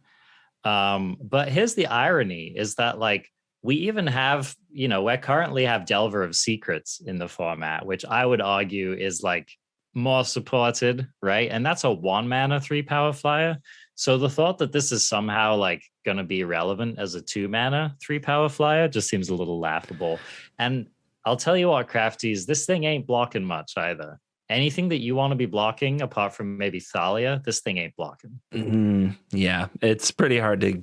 But here's the irony is that, like, we even have, we currently have Delver of Secrets in the format, which I would argue is like more supported, right? And that's a 1-mana 3-power flyer. So the thought that this is somehow like going to be relevant as a 2-mana 3-power flyer just seems a little laughable. And I'll tell you what, Crafties, this thing ain't blocking much either. Anything that you want to be blocking, apart from maybe Thalia, this thing ain't blocking. Yeah, it's pretty hard to.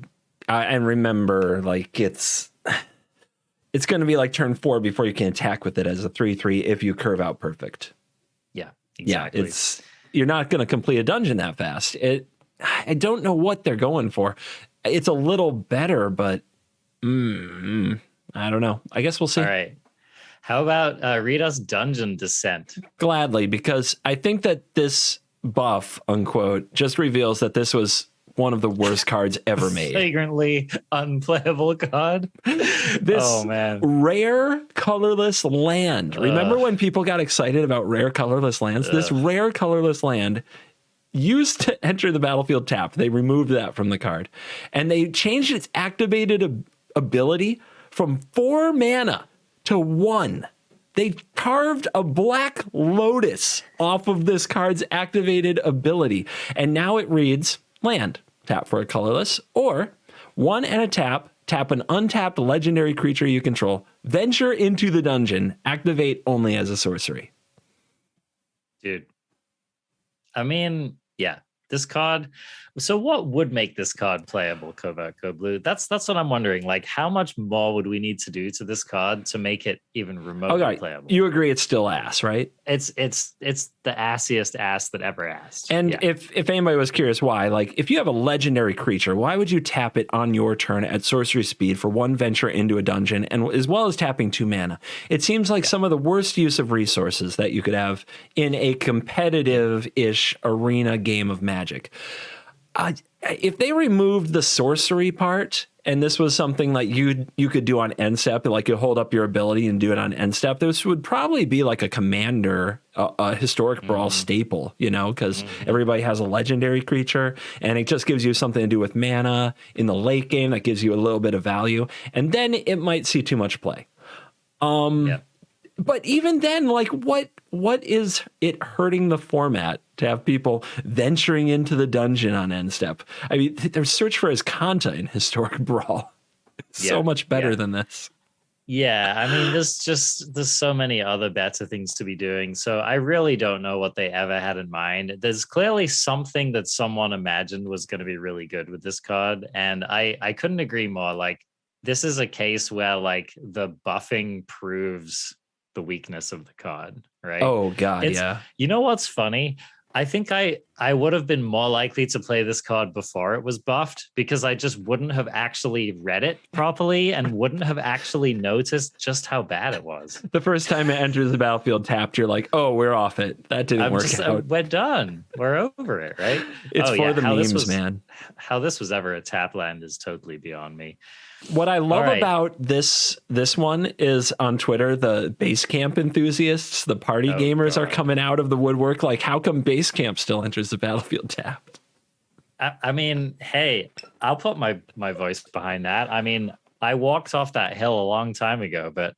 And remember, like, it's going to be like turn 4 before you can attack with it as a 3/3 if you curve out perfect. Yeah, exactly. Yeah, you're not going to complete a dungeon that fast. I don't know what they're going for. It's a little better, but I don't know. I guess we'll see. All right. How about read us Dungeon Descent? Gladly, because I think that this buff, unquote, just reveals that this was one of the worst cards ever made. Flagrantly unplayable card. This rare colorless land. Remember when people got excited about rare colorless lands? This rare colorless land used to enter the battlefield tap. They removed that from the card. And they changed its activated ability from 4 mana to 1. They carved a black lotus off of this card's activated ability. And now it reads land, tap for a colorless, or 1 and a tap an untapped legendary creature you control, venture into the dungeon, activate only as a sorcery. Dude. I mean, yeah, this card. So what would make this card playable, CovertGoBlue? That's what I'm wondering. Like, how much more would we need to do to this card to make it even remotely playable? You agree it's still ass, right? It's the assiest ass that ever asked. And if anybody was curious why, like, if you have a legendary creature, why would you tap it on your turn at sorcery speed for 1 venture into a dungeon, and as well as tapping 2 mana? It seems like some of the worst use of resources that you could have in a competitive-ish arena game of Magic. If they removed the sorcery part, and this was something like you could do on end step, like you hold up your ability and do it on end step, this would probably be like a commander, a historic brawl staple, because everybody has a legendary creature, and it just gives you something to do with mana in the late game that gives you a little bit of value, and then it might see too much play. But even then, like, what is it hurting the format to have people venturing into the dungeon on end step? I mean, there's Search for Azcanta in Historic Brawl. So much better than this. Yeah, I mean, there's so many other better things to be doing. So I really don't know what they ever had in mind. There's clearly something that someone imagined was going to be really good with this card. And I couldn't agree more. Like, this is a case where like the buffing proves the weakness of the card, right? Oh God, yeah. You know what's funny? I think I would have been more likely to play this card before it was buffed because I just wouldn't have actually read it properly and wouldn't have actually noticed just how bad it was. The first time it enters the battlefield tapped, you're like, oh, we're off it. That didn't work out. We're done. We're over it, right? It's for the memes, man. How this was ever a tap land is totally beyond me. What I love about this one is on Twitter, the Basecamp enthusiasts, the party gamers are coming out of the woodwork. Like, how come Basecamp still enters the battlefield tapped? I mean, hey, I'll put my voice behind that. I mean, I walked off that hill a long time ago, but,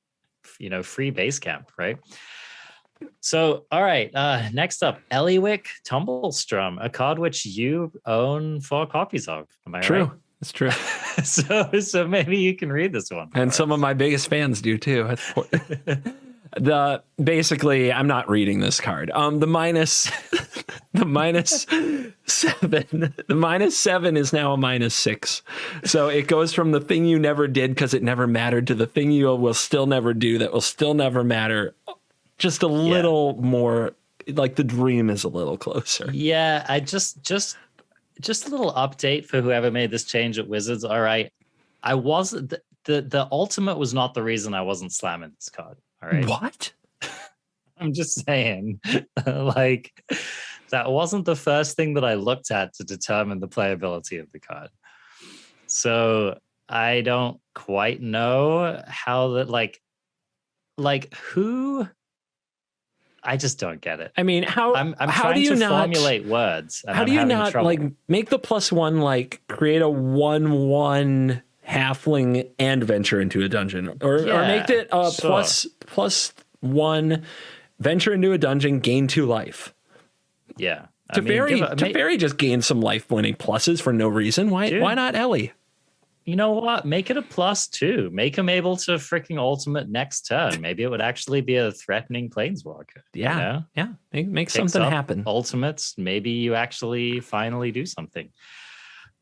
you know, free Basecamp, right? So, all right, next up, Eliwick Tumblestrum, a card which you own 4 copies of. Am I right? It's true. So maybe you can read this one. And some of my biggest fans do too. Basically, I'm not reading this card. The -7 is now a -6. So it goes from the thing you never did because it never mattered to the thing you will still never do that will still never matter. Just a little more, like the dream is a little closer. Yeah, I just a little update for whoever made this change at Wizards. All right, I wasn't the ultimate was not the reason I wasn't slamming this card. All right, what? I'm just saying, like, that wasn't the first thing that I looked at to determine the playability of the card. So I don't quite know how that like who. I just don't get it. I mean, I'm how trying do you to not formulate words? How do you not trouble. Like make the +1 like create a 1/1 halfling and venture into a dungeon, or make it +1 venture into a dungeon, gain 2 life. Yeah, Teferi just gained some life winning pluses for no reason. Why not Ellie? You know what? Make it a +2. Make him able to freaking ultimate next turn. Maybe it would actually be a threatening planeswalker. Yeah, you know? yeah. Make something happen. Ultimates. Maybe you actually finally do something.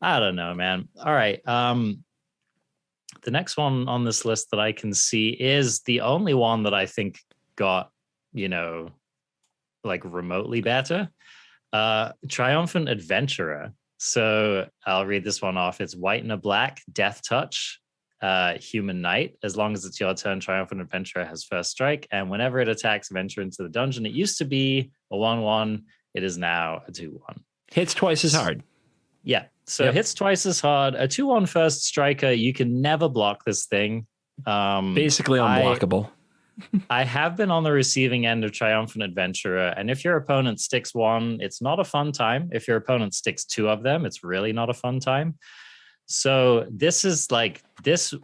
I don't know, man. All right. The next one on this list that I can see is the only one that I think got, you know, like remotely better. Triumphant Adventurer. So I'll read this one off. It's white and a black, Death Touch, Human Knight. As long as it's your turn, Triumphant Adventurer has first strike. And whenever it attacks, venture into the dungeon. It used to be a 1/1. It is now a 2/1. Hits twice as hard. Yeah. So it hits twice as hard. A 2/1 first striker. You can never block this thing. Basically unblockable. I have been on the receiving end of Triumphant Adventurer, and if your opponent sticks 1, it's not a fun time. If your opponent sticks 2 of them, it's really not a fun time. So this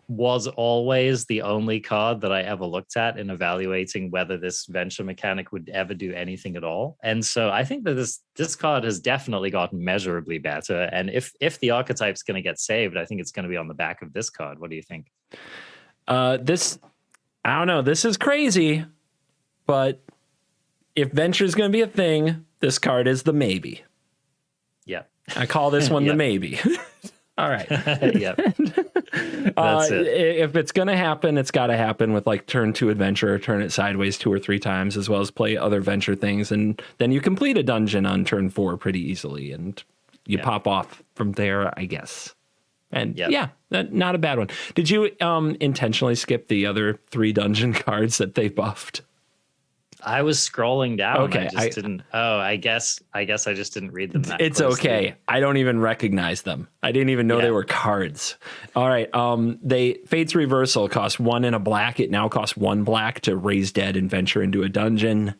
was always the only card that I ever looked at in evaluating whether this venture mechanic would ever do anything at all. And so I think that this card has definitely gotten measurably better. And if the archetype's going to get saved, I think it's going to be on the back of this card. What do you think? I don't know. This is crazy, but if venture is going to be a thing, this card is the maybe. Yeah. I call this one the maybe. All right. Yeah. That's it. If it's going to happen, it's got to happen with like turn 2 adventure, turn it sideways 2 or 3 times, as well as play other venture things. And then you complete a dungeon on turn 4 pretty easily. And you pop off from there, I guess. And not a bad one. Did you intentionally skip the other 3 dungeon cards that they buffed? I was scrolling down. Okay, I just didn't. Oh, I guess I just didn't read them. It's closely. okay. I don't even recognize them. I didn't even know they were cards. All right. Fate's Reversal costs 1 and a black. It now costs 1 black to raise dead and venture into a dungeon.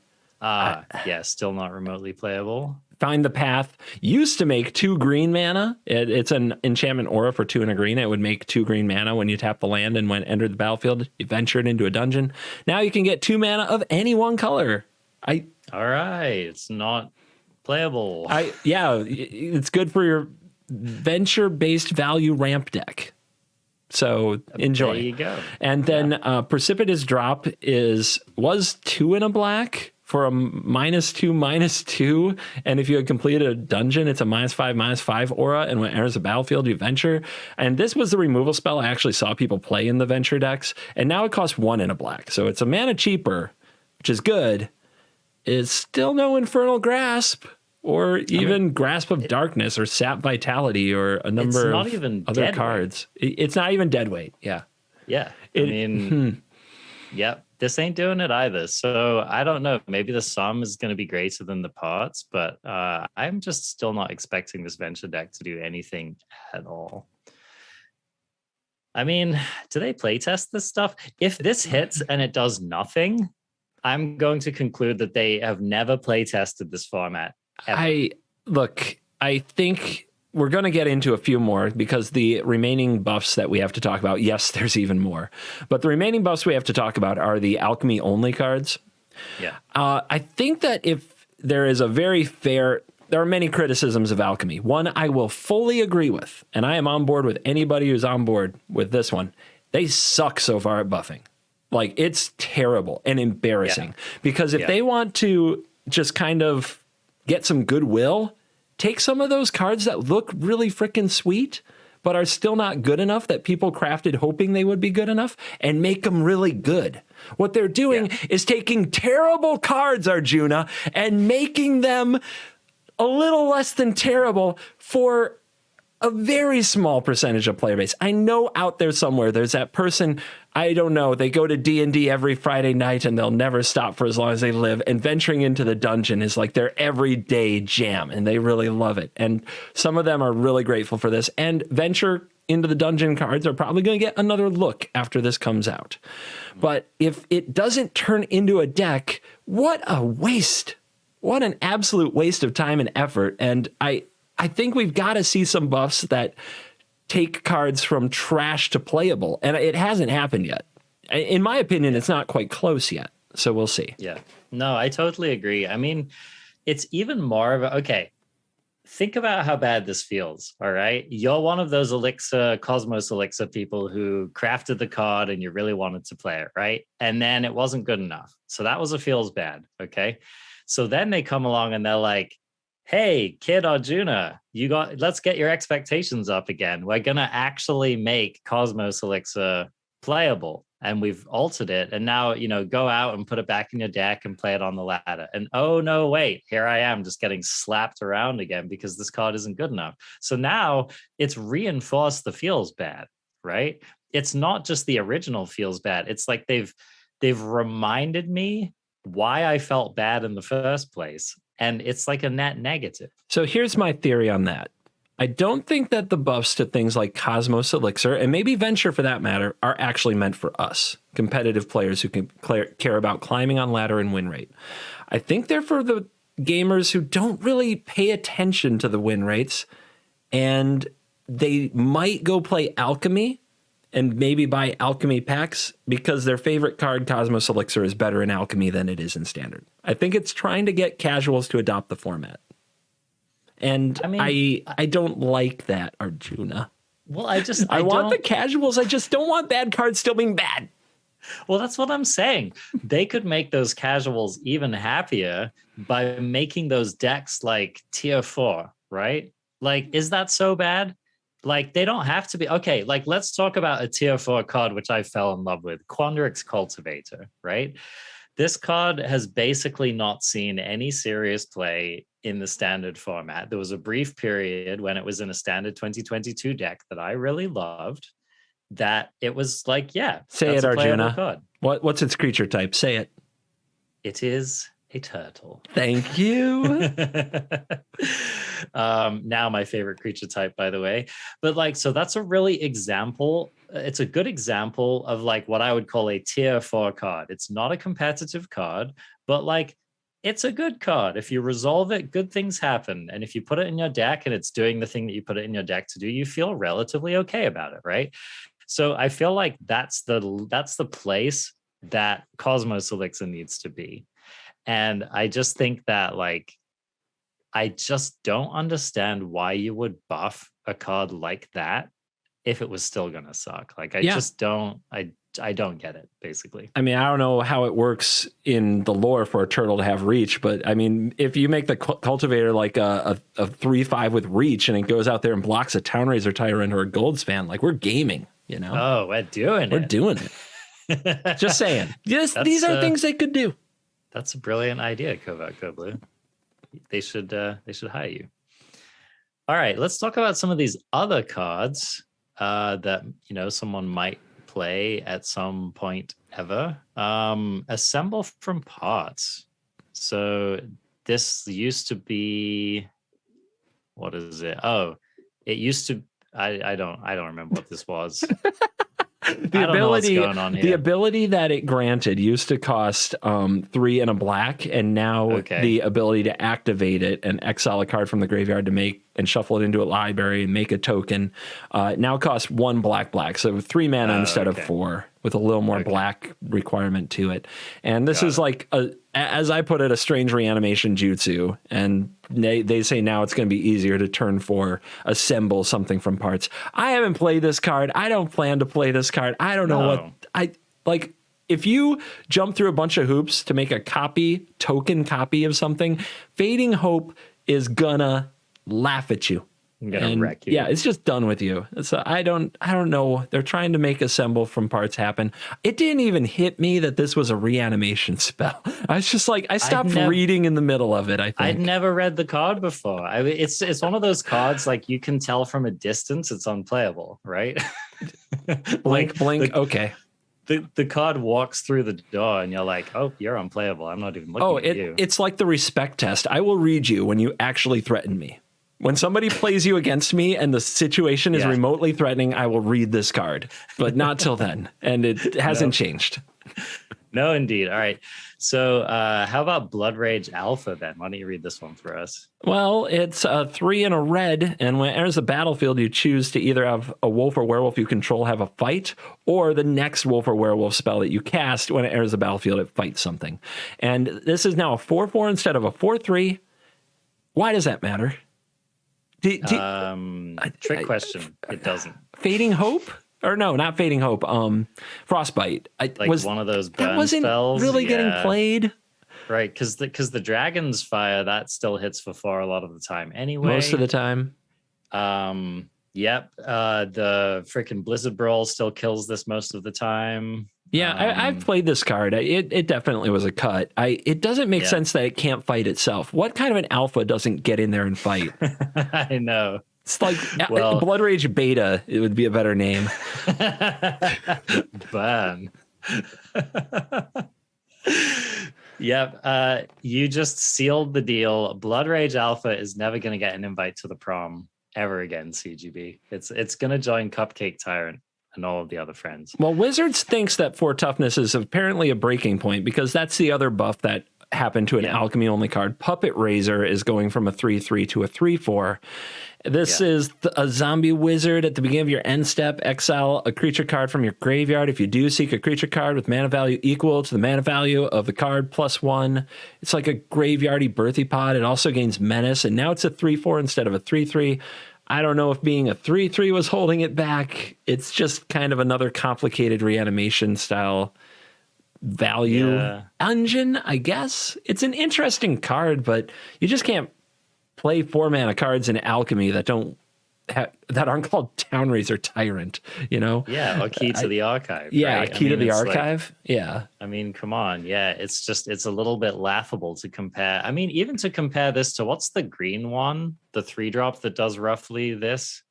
Yeah, still not remotely playable. Find the Path used to make 2 green mana. It's an enchantment aura for 2 and a green. It would make 2 green mana when you tap the land, and when it entered the battlefield, you ventured into a dungeon. Now you can get 2 mana of any one color. All right, it's not playable. Yeah, it's good for your venture-based value ramp deck. So enjoy. There you go. And then Precipitous Drop was 2 in a black for a -2/-2. And if you had completed a dungeon, it's a -5/-5 aura. And when it enters the battlefield, you venture. And this was the removal spell I actually saw people play in the venture decks. And now it costs 1 in a black. So it's a mana cheaper, which is good. It's still no Infernal Grasp or even Grasp of Darkness or Sap Vitality or a number of other cards. It's not even Deadweight. Yeah. Yeah. Yep. This ain't doing it either. So I don't know. Maybe the sum is going to be greater than the parts, but I'm just still not expecting this venture deck to do anything at all. I mean, do they play test this stuff? If this hits and it does nothing, I'm going to conclude that they have never play tested this format. Ever. I think we're going to get into a few more because the remaining buffs that we have to talk about, yes, there's even more. But the remaining buffs we have to talk about are the Alchemy only cards. Yeah. I think that if there is there are many criticisms of Alchemy. One I will fully agree with, and I am on board with anybody who's on board with this one. They suck so far at buffing. Like, it's terrible and embarrassing because if they want to just kind of get some goodwill, take some of those cards that look really freaking sweet, but are still not good enough that people crafted hoping they would be good enough, and make them really good. What they're doing is taking terrible cards, Arjuna, and making them a little less than terrible for a very small percentage of player base. I know out there somewhere there's that person, I don't know, they go to D&D every Friday night and they'll never stop for as long as they live, and venturing into the dungeon is like their everyday jam and they really love it. And some of them are really grateful for this, and venture into the dungeon cards are probably going to get another look after this comes out. But if it doesn't turn into a deck, what a waste. What an absolute waste of time and effort. And I think we've got to see some buffs that take cards from trash to playable. And it hasn't happened yet. In my opinion, it's not quite close yet. So we'll see. Yeah. No, I totally agree. I mean, it's even more of a, okay, think about how bad this feels. All right. You're one of those Cosmos Elixir people who crafted the card and you really wanted to play it, right? And then it wasn't good enough. So that was a feels bad. Okay. So then they come along and they're like, hey, kid Arjuna, let's get your expectations up again. We're going to actually make Cosmos Elixir playable. And we've altered it. And now, go out and put it back in your deck and play it on the ladder. And oh, no, wait, here I am just getting slapped around again because this card isn't good enough. So now it's reinforced the feels bad, right? It's not just the original feels bad. It's like they've reminded me why I felt bad in the first place. And it's like a net negative. So here's my theory on that. I don't think that the buffs to things like Cosmos Elixir, and maybe Venture for that matter, are actually meant for us, competitive players who can care about climbing on ladder and win rate. I think they're for the gamers who don't really pay attention to the win rates, and they might go play Alchemy and maybe buy Alchemy packs because their favorite card, Cosmos Elixir, is better in Alchemy than it is in Standard. I think it's trying to get casuals to adopt the format. And I don't like that, Arjuna. Well, I want the casuals. I just don't want bad cards still being bad. Well, that's what I'm saying. They could make those casuals even happier by making those decks like tier 4, right? Like, is that so bad? Like, they don't have to be. Okay, like, let's talk about a tier 4 card, which I fell in love with, Quandrix Cultivator, right? This card has basically not seen any serious play in the standard format. There was a brief period when it was in a standard 2022 deck that I really loved, that it was like, yeah. Say it, Arjuna. What's its creature type? Say it. It is a turtle. Thank you. Now my favorite creature type, by the way. But like, so that's a really example. It's a good example of like what I would call a tier 4 card. It's not a competitive card, but like it's a good card. If you resolve it, good things happen. And if you put it in your deck and it's doing the thing that you put it in your deck to do, you feel relatively okay about it, right? So I feel like that's the place that Cosmos Elixir needs to be. And I just think that, like, I just don't understand why you would buff a card like that if it was still gonna suck. Like, I just don't, I don't get it, basically. I mean, I don't know how it works in the lore for a turtle to have reach, but I mean, if you make the cultivator like a 3/5 with reach and it goes out there and blocks a Town Razor Tyrant or a Goldspan, like, we're gaming, you know? Oh, we're doing it. Just saying. These are things they could do. That's a brilliant idea, CovertGoBlue. They should hire you. All right, let's talk about some of these other cards that, you know, someone might play at some point ever. Assemble from parts. So this used to be, what is it? Oh, it used to, I don't remember what this was. The ability that it granted used to cost 3 and a black, and now the ability to activate it and exile a card from the graveyard to make and shuffle it into a library and make a token now costs 1 black. So 3 mana instead of 4, with a little more black requirement to it. And this is like, as I put it, a strange reanimation jutsu. And they say now it's going to be easier to turn 4, assemble something from parts. I haven't played this card. I don't plan to play this card. I don't know what I like. If you jump through a bunch of hoops to make a token copy of something, Fading Hope is gonna laugh at you. I'm gonna wreck you. Yeah, it's just done with you. So I don't know. They're trying to make assemble from parts happen. It didn't even hit me that this was a reanimation spell. I was just like, I stopped reading in the middle of it. I think I'd never read the card before. It's one of those cards, like, you can tell from a distance it's unplayable, right? blink. Okay. The card walks through the door and you're like, oh, you're unplayable. I'm not even looking at you. It's like the respect test. I will read you when you actually threaten me. When somebody plays you against me and the situation is remotely threatening, I will read this card, but not till then. And it hasn't changed. No, indeed. All right. So how about Blood Rage Alpha then? Why don't you read this one for us? Well, it's a 3 and a red. And when it enters the battlefield, you choose to either have a wolf or werewolf you control have a fight, or the next wolf or werewolf spell that you cast, when it enters the battlefield, it fights something. And this is now a 4/4 instead of a 4/3. Why does that matter? Trick question. It doesn't. Fading Hope? Or no, not Fading Hope. Frostbite. Was one of those burn that wasn't spells. Really getting played. Right, because the Dragon's Fire, that still hits for 4 a lot of the time anyway. Most of the time. Yep. The freaking Blizzard Brawl still kills this most of the time. Yeah, I've played this card. It definitely was a cut. It doesn't make sense that it can't fight itself. What kind of an alpha doesn't get in there and fight? I know. It's like Blood Rage Beta. It would be a better name. Burn. Yep. You just sealed the deal. Blood Rage Alpha is never going to get an invite to the prom ever again, CGB. It's going to join Cupcake Tyrant and all of the other friends. Well, Wizards thinks that 4 toughness is apparently a breaking point, because that's the other buff that happened to an Alchemy only card. Puppet Razor is going from a 3/3 to a 3/4. This is a zombie wizard. At the beginning of your end step, exile a creature card from your graveyard. If you do, seek a creature card with mana value equal to the mana value of the card +1. It's like a graveyardy birthy pod. It also gains menace, and now it's a 3/4 instead of a 3/3. I don't know if being a 3/3 was holding it back. It's just kind of another complicated reanimation style value engine, I guess. It's an interesting card, but you just can't play 4 mana cards in Alchemy that aren't called Town Razor Tyrant, you know? Yeah, or Key to the Archive. Yeah, right? Key to the Archive. I mean, come on. Yeah, it's a little bit laughable to compare. I mean, even to compare this to, what's the green one? The 3-drop that does roughly this?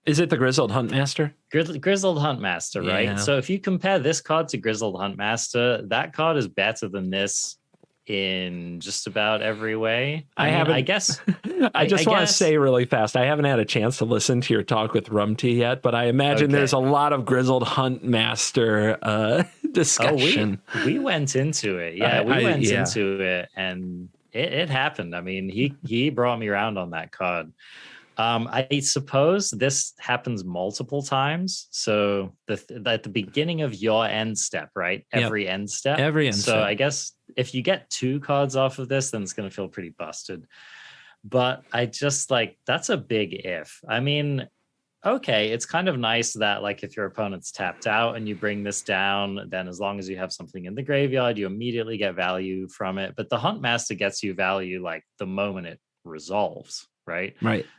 Is it the Grizzled Huntmaster? Grizzled Huntmaster, right? Yeah. So if you compare this card to Grizzled Huntmaster, that card is better than this in just about every way. I guess I just want to say really fast, I haven't had a chance to listen to your talk with Rumty yet, but I imagine there's a lot of Grizzled Huntmaster discussion. We went into it. Yeah, we went into it, and it happened. I mean, he brought me around on that card. I suppose this happens multiple times. So at the beginning of your end step, right? Every end step. So I guess if you get 2 cards off of this, then it's going to feel pretty busted. But I just that's a big if. I mean, okay, it's kind of nice that if your opponent's tapped out and you bring this down, then as long as you have something in the graveyard, you immediately get value from it. But the Huntmaster gets you value the moment it resolves. Right.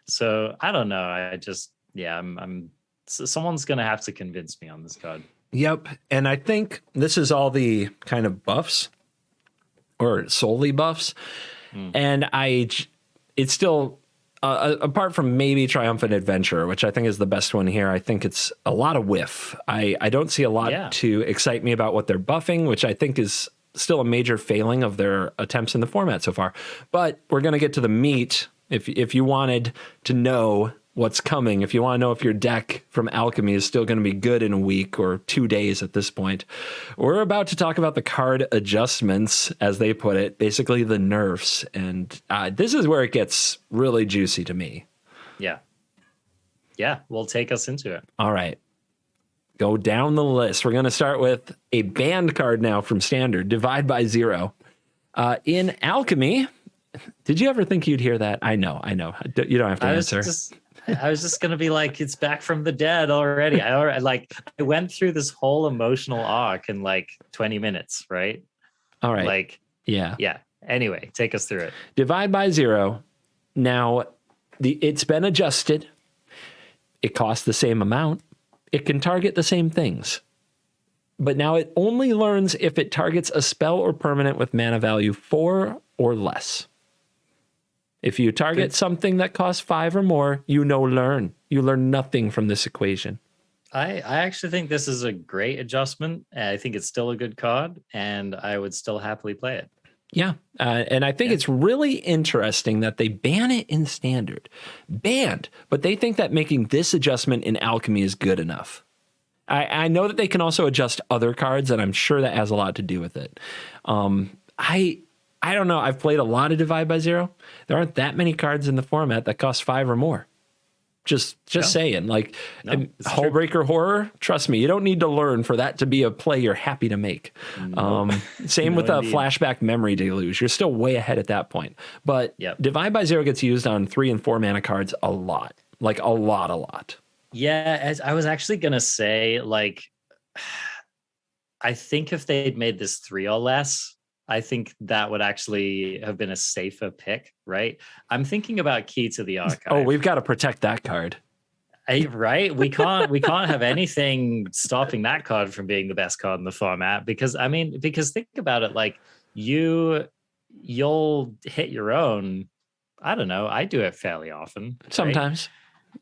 So I don't know. I just, I'm someone's going to have to convince me on this card. Yep. And I think this is all the kind of buffs or solely buffs. And it's still, apart from maybe Triumphant Adventure, which I think is the best one here, I think it's a lot of whiff. I don't see a lot to excite me about what they're buffing, which I think is still a major failing of their attempts in the format so far. But we're going to get to the meat. If you wanted to know what's coming, if you want to know if your deck from Alchemy is still going to be good in a week or 2 days at this point, we're about to talk about the card adjustments, as they put it, basically the nerfs. And this is where it gets really juicy to me. Yeah, will take us into it. All right. Go down the list. We're going to start with a banned card now from Standard, Divide by Zero. In Alchemy... Did you ever think you'd hear that? I know. You don't have to answer. I was just going to be it's back from the dead already. I went through this whole emotional arc in 20 minutes, right? All right. Yeah. Anyway, take us through it. Divide by Zero. Now, it's been adjusted. It costs the same amount. It can target the same things. But now it only learns if it targets a spell or permanent with mana value 4 or less. If you target something that costs 5 or more, learn. You learn nothing from this equation. I actually think this is a great adjustment. I think it's still a good card, and I would still happily play it. Yeah, and I think it's really interesting that they ban it in Standard. Banned, but they think that making this adjustment in Alchemy is good enough. I know that they can also adjust other cards, and I'm sure that has a lot to do with it. I don't know. I've played a lot of Divide by Zero. There aren't that many cards in the format that cost 5 or more. Just saying. Hullbreaker Horror, trust me, you don't need to learn for that to be a play you're happy to make. Same with a Flashback Memory Deluge. You're still way ahead at that point. But Divide by Zero gets used on 3 and 4 mana cards a lot. A lot. Yeah, as I was actually going to say, I think if they'd made this 3 or less, I think that would actually have been a safer pick, right? I'm thinking about Key to the Archive. Oh, we've got to protect that card. Right? We can't have anything stopping that card from being the best card in the format because think about it, you'll hit your own. I don't know. I do it fairly often. Sometimes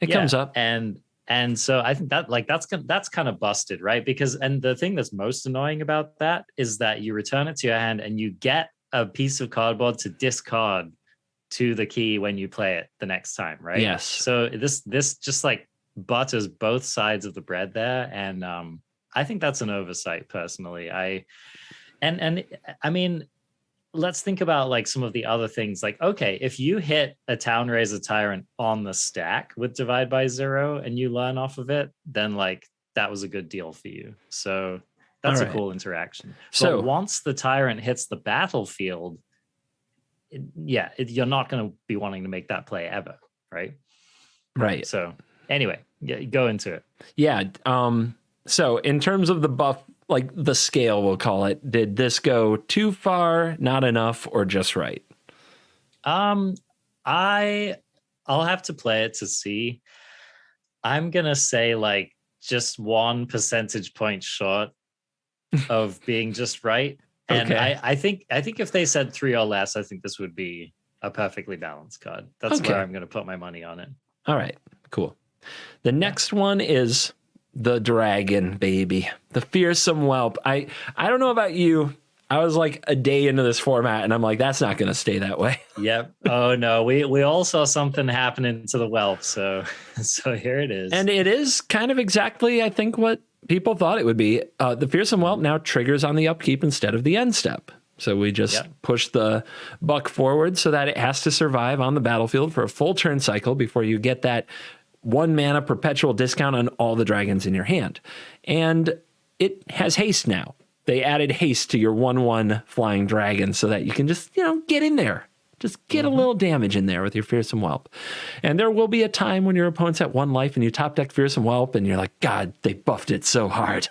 it comes up. And so I think that that's kind of busted, right? Because the thing that's most annoying about that is that you return it to your hand and you get a piece of cardboard to discard to the key when you play it the next time, right? Yes. So this just butters both sides of the bread there, and I think that's an oversight personally. I mean, let's think about some of the other things. Okay, if you hit a Town Razor Tyrant on the stack with Divide by Zero and you learn off of it, then that was a good deal for you. So that's a cool interaction. So once the Tyrant hits the battlefield, you're not going to be wanting to make that play ever, right? Right. So anyway, go into it. Yeah. So in terms of the buff, the scale, we'll call it, did this go too far, not enough, or just right? I'll have to play it to see. I'm gonna say just 1 percentage point short of being just right. And okay. I think if they said 3 or less, I think this would be a perfectly balanced card. That's where I'm gonna put my money on it. All right, cool. The next one is the dragon, baby. The fearsome whelp. I don't know about you. I was a day into this format and I'm that's not going to stay that way. Yep. Oh no, we all saw something happening to the whelp. So here it is. And it is kind of exactly, I think, what people thought it would be. The Fearsome Whelp now triggers on the upkeep instead of the end step. So we just push the buck forward so that it has to survive on the battlefield for a full turn cycle before you get that 1 mana perpetual discount on all the dragons in your hand. And it has haste now. They added haste to your 1/1 flying dragon so that you can just, get in there. Just get a little damage in there with your Fearsome Whelp. And there will be a time when your opponent's at 1 life and you top deck Fearsome Whelp and you're like, God, they buffed it so hard.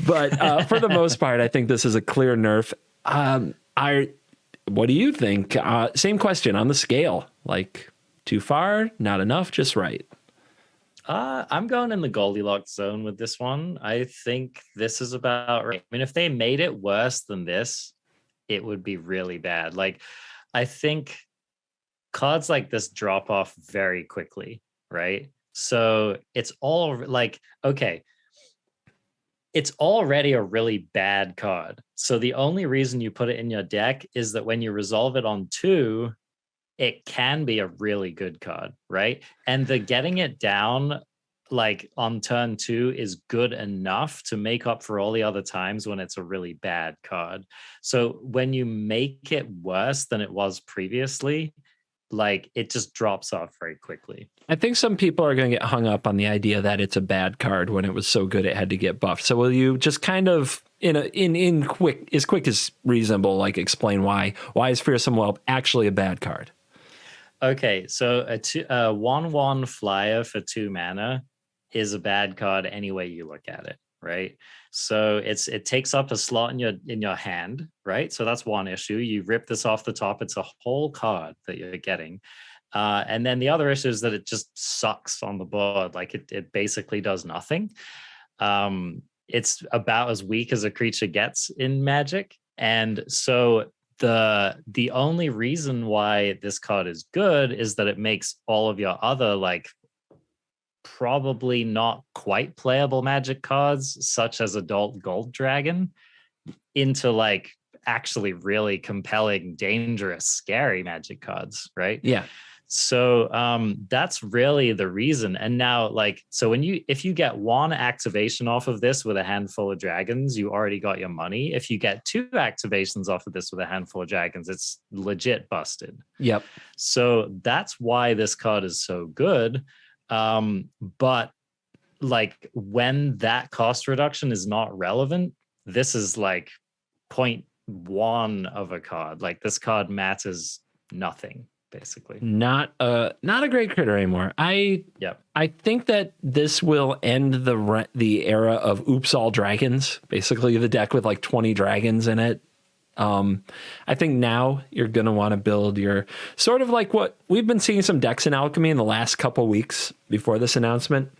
But for the most part, I think this is a clear nerf. What do you think? Same question on the scale. Like, too far, not enough, just right. I'm going in the Goldilocks zone with this one. I think this is about right. I mean, if they made it worse than this, it would be really bad. Like, I think cards like this drop off very quickly, right? So it's all like, okay, it's already a really bad card. So the only reason you put it in your deck is that when you resolve it on 2, it can be a really good card, right? And the getting it down like on turn 2 is good enough to make up for all the other times when it's a really bad card. So when you make it worse than it was previously, like it just drops off very quickly. I think some people are going to get hung up on the idea that it's a bad card when it was so good it had to get buffed. So will you just kind of in quick as reasonable, like explain why is Fearsome Whelp actually a bad card? Okay, so a 1/1 flyer for 2 mana is a bad card any way you look at it, right? So it takes up a slot in your hand, right? So that's one issue. You rip this off the top, it's a whole card that you're getting. And then the other issue is that it just sucks on the board. Like it basically does nothing. It's about as weak as a creature gets in Magic. And so the only reason why this card is good is that it makes all of your other like probably not quite playable Magic cards, such as Adult Gold Dragon, into like actually really compelling, dangerous, scary Magic cards, right? Yeah. So that's really the reason. And now, like, so if you get 1 activation off of this with a handful of dragons, you already got your money. If you get 2 activations off of this with a handful of dragons, it's legit busted. Yep. So that's why this card is so good. But like when that cost reduction is not relevant, this is like 0.1 of a card. Like this card matters nothing. Basically, not a great critter anymore. I think that this will end the era of oops all dragons. Basically, the deck with like 20 dragons in it. I think now you're gonna want to build your sort of like what we've been seeing some decks in Alchemy in the last couple weeks before this announcement.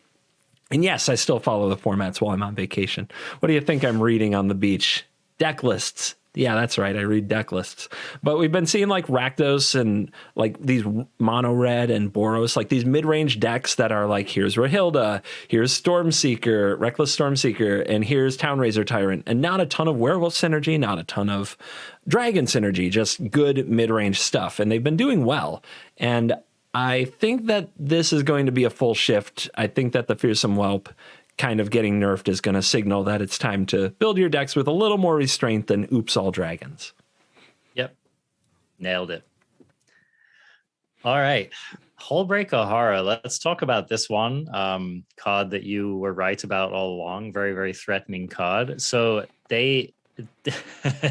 And yes, I still follow the formats while I'm on vacation. What do you think I'm reading on the beach? Deck lists. Yeah, that's right. I read deck lists. But we've been seeing like Rakdos and like these mono red and Boros, like these mid-range decks that are like, here's Rahilda, here's Stormseeker, Reckless Stormseeker, and here's Townraiser Tyrant. And not a ton of werewolf synergy, not a ton of dragon synergy, just good mid-range stuff. And they've been doing well. And I think that this is going to be a full shift. I think that the Fearsome Whelp kind of getting nerfed is going to signal that it's time to build your decks with a little more restraint than oops all dragons. Yep. Nailed it. All right. Hullbreaker Horror. Let's talk about this one card that you were right about all along. Very, very threatening card. So they,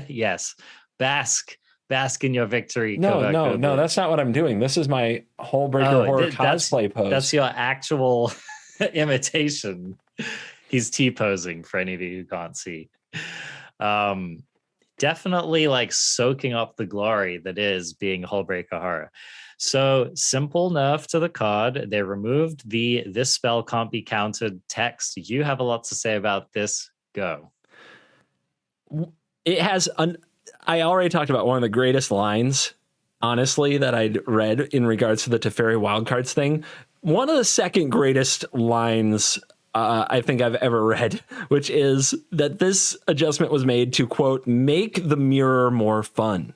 yes, bask in your victory. No, that's not what I'm doing. This is my Hullbreaker Horror cosplay pose. That's your actual imitation. He's T-posing for any of you who can't see. Definitely like soaking up the glory that is being Hullbreaker Horror. So simple nerf to the card. They removed this spell can't be countered text. You have a lot to say about this. Go. It has I already talked about one of the greatest lines, honestly, that I'd read in regards to the Teferi wildcards thing. One of the second greatest lines I think I've ever read, which is that this adjustment was made to, quote, make the mirror more fun.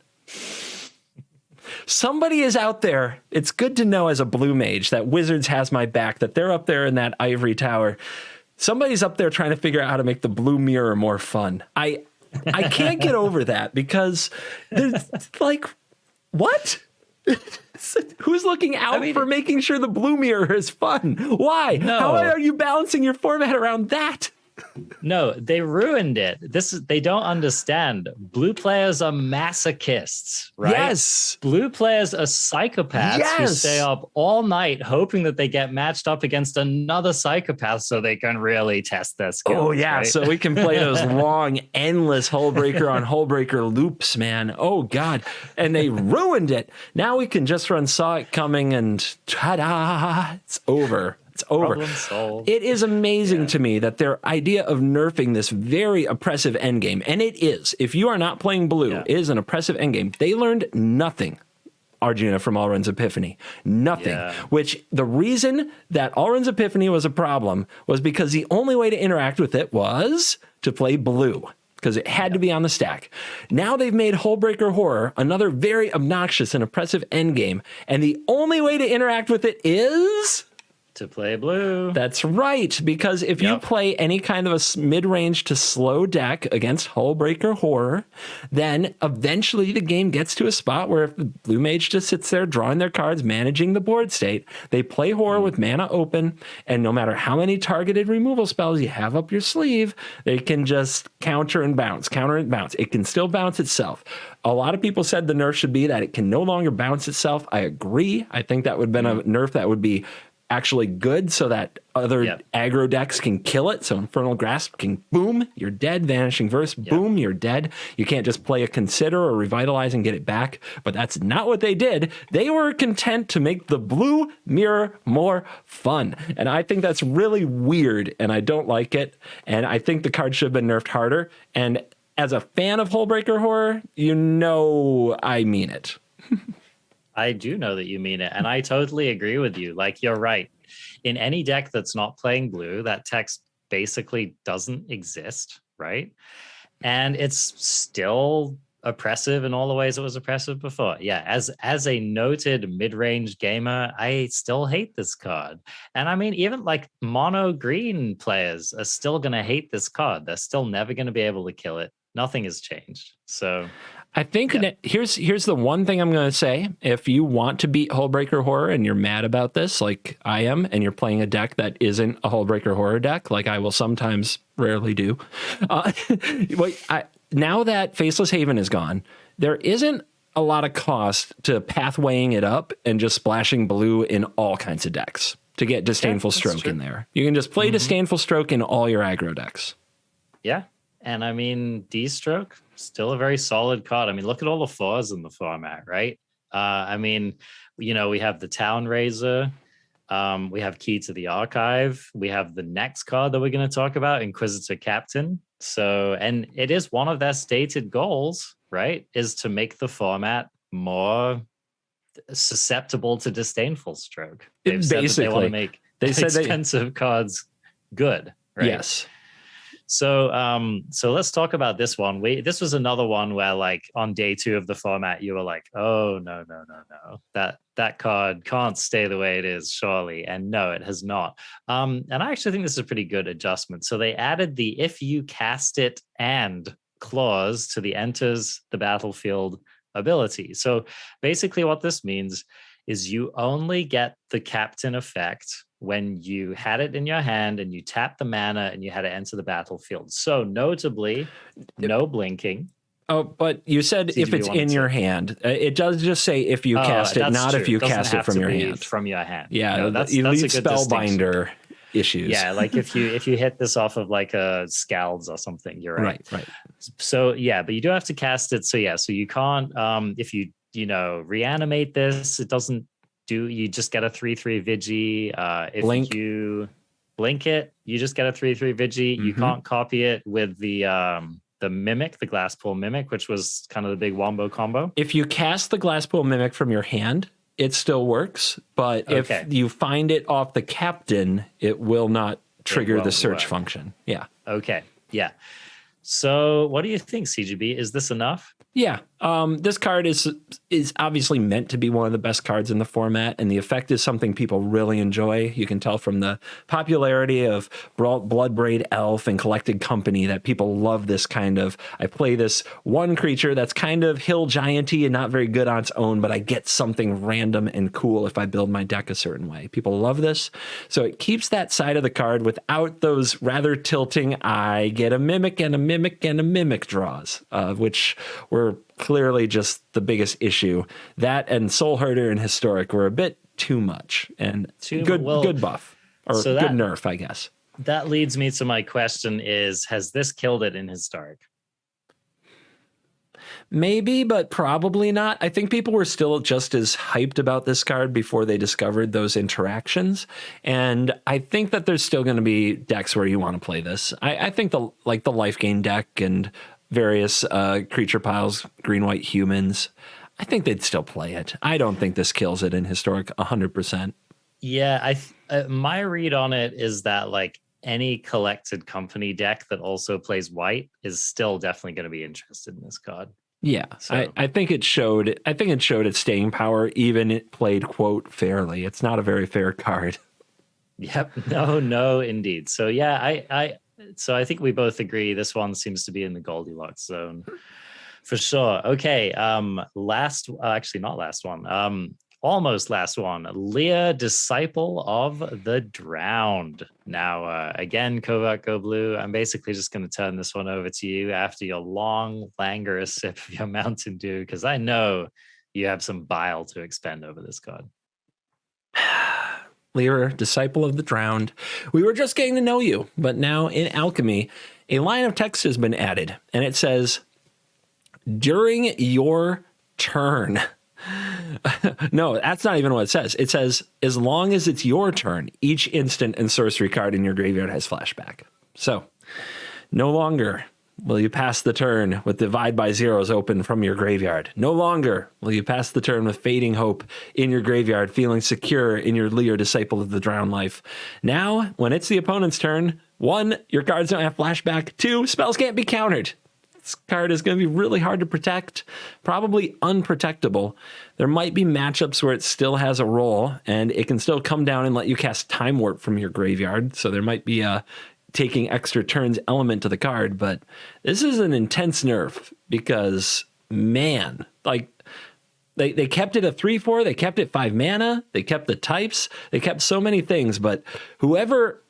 Somebody is out there. It's good to know as a blue mage that Wizards has my back, that they're up there in that ivory tower Somebody's up there trying to figure out how to make the blue mirror more fun. I can't get over that because there's like, what? Who's looking out for making sure the blue mirror is fun? Why? No. How are you balancing your format around that? No, they ruined it. They don't understand. Blue players are masochists, right? Yes. Blue players are psychopaths who stay up all night hoping that they get matched up against another psychopath so they can really test their skills. Oh, yeah. Right? So we can play those long, endless hullbreaker on hullbreaker loops, man. Oh, God. And they ruined it. Now we can just run Saw It Coming and ta-da, it's over. It's over. Problem solved. It is amazing to me that their idea of nerfing this very oppressive endgame, and it is, if you are not playing blue, it is an oppressive endgame. They learned nothing, Arjuna, from Alrund's Epiphany. Nothing. Yeah. Which the reason that Alrund's Epiphany was a problem was because the only way to interact with it was to play blue, because it had to be on the stack. Now they've made Hullbreaker Horror another very obnoxious and oppressive endgame, and the only way to interact with it is to play blue. That's right, because if you play any kind of a mid-range to slow deck against Hullbreaker Horror, then eventually the game gets to a spot where if the blue mage just sits there drawing their cards, managing the board state, they play Horror with mana open, and no matter how many targeted removal spells you have up your sleeve, they can just counter and bounce. It can still bounce itself. A lot of people said the nerf should be that it can no longer bounce itself. I agree. I think that would have been a nerf that would be actually good so that other aggro decks can kill it. So Infernal Grasp can, boom, you're dead. Vanishing Verse, boom, you're dead. You can't just play a Consider or Revitalize and get it back. But that's not what they did. They were content to make the blue mirror more fun. And I think that's really weird, and I don't like it. And I think the card should have been nerfed harder. And as a fan of Hullbreaker Horror, you know I mean it. I do know that you mean it, and I totally agree with you. Like, you're right. In any deck that's not playing blue, that text basically doesn't exist, right? And it's still oppressive in all the ways it was oppressive before. Yeah, as a noted mid-range gamer, I still hate this card. And I mean, even like mono green players are still going to hate this card. They're still never going to be able to kill it. Nothing has changed. So I think that here's the one thing I'm going to say. If you want to beat Hullbreaker Horror and you're mad about this, like I am, and you're playing a deck that isn't a Hullbreaker Horror deck, like I will sometimes rarely do, now that Faceless Haven is gone, there isn't a lot of cost to pathwaying it up and just splashing blue in all kinds of decks to get Disdainful Stroke in there. You can just play Disdainful Stroke in all your aggro decks. Yeah. And I mean, D-Stroke, still a very solid card. I mean, look at all the fours in the format, right? I mean, you know, we have the Town Raiser. We have Key to the Archive. We have the next card that we're going to talk about, Inquisitor Captain. So, and it is one of their stated goals, right, is to make the format more susceptible to Disdainful Stroke. They've said that they want to make expensive cards good, right? Yes. So let's talk about this one. This was another one where, like, on day 2 of the format, you were like, oh, no. That card can't stay the way it is, surely. And no, it has not. And I actually think this is a pretty good adjustment. So they added the if you cast it and clause to the enters the battlefield ability. So basically what this means is you only get the captain effect when you had it in your hand and you tap the mana and you had to enter the battlefield. So notably, no blinking. Oh, but you said CGB if it's in your hand. It does just say if you cast it, not if you cast it from your hand. From your hand. Yeah, no, that's elite spellbinder issues. Yeah, like if you hit this off of like a Scalds or something, you're right. Right. So yeah, but you do have to cast it. So yeah, so you can't if you reanimate this, it doesn't do, you just get a 3/3 Vigi. If you blink it, you just get a 3/3 Vigi. You can't copy it with the Mimic, the Glasspool Mimic, which was kind of the big wombo combo. If you cast the Glasspool Mimic from your hand, it still works. But if you find it off the captain, it will not trigger the search function. Yeah. Okay. Yeah. So what do you think, CGB? Is this enough? Yeah. This card is obviously meant to be one of the best cards in the format, and the effect is something people really enjoy. You can tell from the popularity of Bloodbraid Elf and Collected Company that people love this kind of, I play this one creature that's kind of hill gianty and not very good on its own, but I get something random and cool if I build my deck a certain way. People love this. So it keeps that side of the card without those rather tilting, I get a mimic and a mimic and a mimic draws, which were clearly just the biggest issue. That and Soul Herder and Historic were a bit too much, and good buff, or so good nerf, I guess. That leads me to my question is, has this killed it in Historic? Maybe, but probably not. I think people were still just as hyped about this card before they discovered those interactions. And I think that there's still going to be decks where you want to play this. I think the life gain deck and various creature piles, green-white humans, I think they'd still play it. I don't think this kills it in Historic 100%. Yeah, my read on it is that like any Collected Company deck that also plays white is still definitely going to be interested in this card. Yeah, so. I think it showed. I think it showed its staying power, even it played, quote, fairly. It's not a very fair card. Yep. No, indeed. So yeah, I think we both agree this one seems to be in the Goldilocks zone for sure. Okay. Almost last one. Lear, Disciple of the Drowned. Now, again, CovertGoBlue, I'm basically just going to turn this one over to you after your long, languorous sip of your Mountain Dew, because I know you have some bile to expend over this card. Lear, Disciple of the Drowned. We were just getting to know you, but now in Alchemy, a line of text has been added, and it says, during your turn. No, that's not even what it says. It says, as long as it's your turn, each instant and sorcery card in your graveyard has flashback. So, no longer will you pass the turn with Divide by Zeros open from your graveyard. No longer will you pass the turn with Fading Hope in your graveyard, feeling secure in your Lear, Disciple of the Drowned life. Now, when it's the opponent's turn, 1, your cards don't have flashback. 2, spells can't be countered. This card is going to be really hard to protect, probably unprotectable. There might be matchups where it still has a role, and it can still come down and let you cast Time Warp from your graveyard. So there might be a taking extra turns element to the card, but this is an intense nerf because, man, like they kept it a 3/4, they kept it 5 mana, they kept the types, they kept so many things, but whoever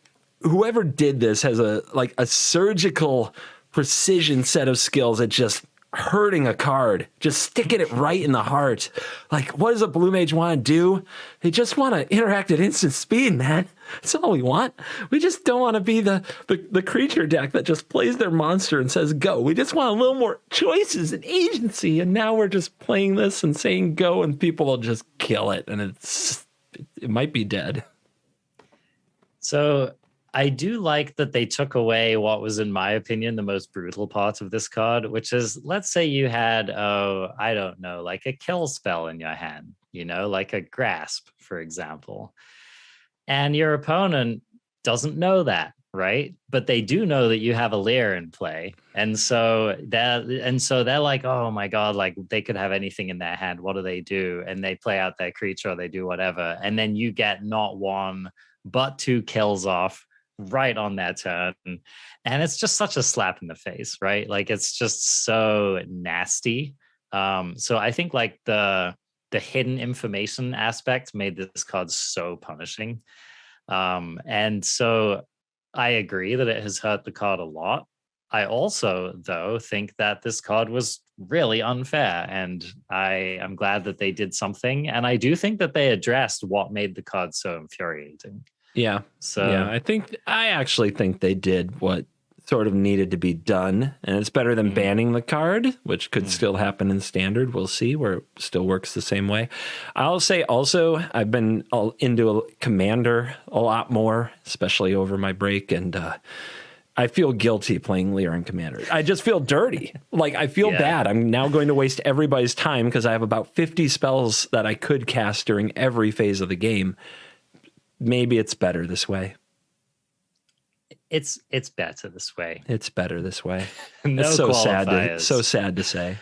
did this has a surgical precision set of skills at just hurting a card, just sticking it right in the heart. Like, what does a blue mage want to do? They just want to interact at instant speed, man. That's all we want. We just don't want to be the creature deck that just plays their monster and says go. We just want a little more choices and agency, and now we're just playing this and saying go, and people will just kill it, and it might be dead. So I do like that they took away what was, in my opinion, the most brutal part of this card, which is, let's say you had, I don't know, like a kill spell in your hand, like a grasp, for example. And your opponent doesn't know that, right? But they do know that you have a Lear in play. And so they're like, oh my God, like they could have anything in their hand. What do they do? And they play out their creature or they do whatever. And then you get not 1, but 2 kills off right on that turn, and it's just such a slap in the face, right? Like it's just so nasty. So I think like the hidden information aspect made this card so punishing, and so I agree that it has hurt the card a lot. I also, though, think that this card was really unfair, and I am glad that they did something, and I do think that they addressed what made the card so infuriating. Yeah. So yeah, I actually think they did what sort of needed to be done, and it's better than banning the card, which could still happen in Standard. We'll see where it still works the same way. I'll say also I've been into a Commander a lot more, especially over my break, and I feel guilty playing Lear and Commander. I just feel dirty. Like I feel bad. I'm now going to waste everybody's time because I have about 50 spells that I could cast during every phase of the game. Maybe it's better this way. It's better this way. It's better this way. No it's so qualifiers. sad. So sad to say.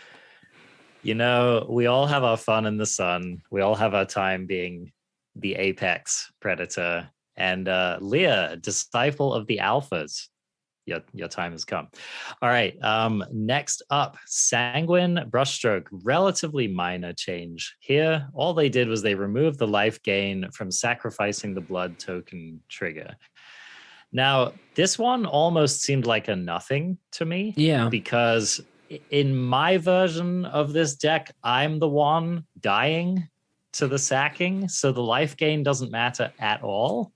You know, we all have our fun in the sun. We all have our time being the apex predator. And Leah, disciple of the alphas, your time has come. All right. Next up, Sanguine Brushstroke. Relatively minor change here. All they did was they removed the life gain from sacrificing the blood token trigger. Now, this one almost seemed like a nothing to me. Yeah. Because in my version of this deck, I'm the one dying to the sacking. So the life gain doesn't matter at all.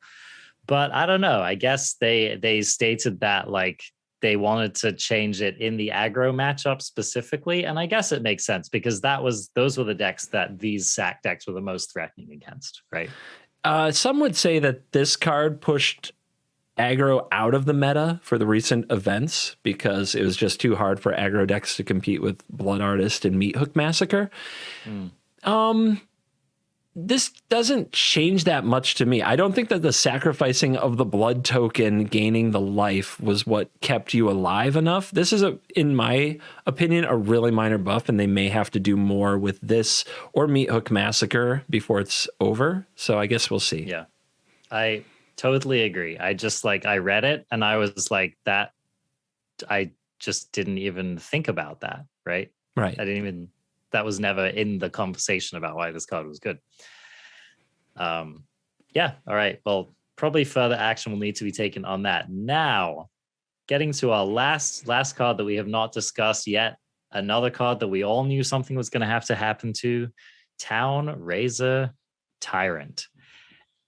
But I don't know. I guess they stated that like they wanted to change it in the aggro matchup specifically. And I guess it makes sense because those were the decks that these sack decks were the most threatening against, right? Some would say that this card pushed aggro out of the meta for the recent events because it was just too hard for aggro decks to compete with Blood Artist and Meat Hook Massacre. This doesn't change that much to me. I don't think that the sacrificing of the blood token gaining the life was what kept you alive enough. This is, in my opinion, a really minor buff, and they may have to do more with this or Meat Hook Massacre before it's over. So I guess we'll see. Yeah, I totally agree. I read it and I was like, that I just didn't even think about that, right? Right. That was never in the conversation about why this card was good. Yeah. All right. Well, probably further action will need to be taken on that. Now, getting to our last card that we have not discussed yet, another card that we all knew something was going to have to happen to, Town Razor Tyrant.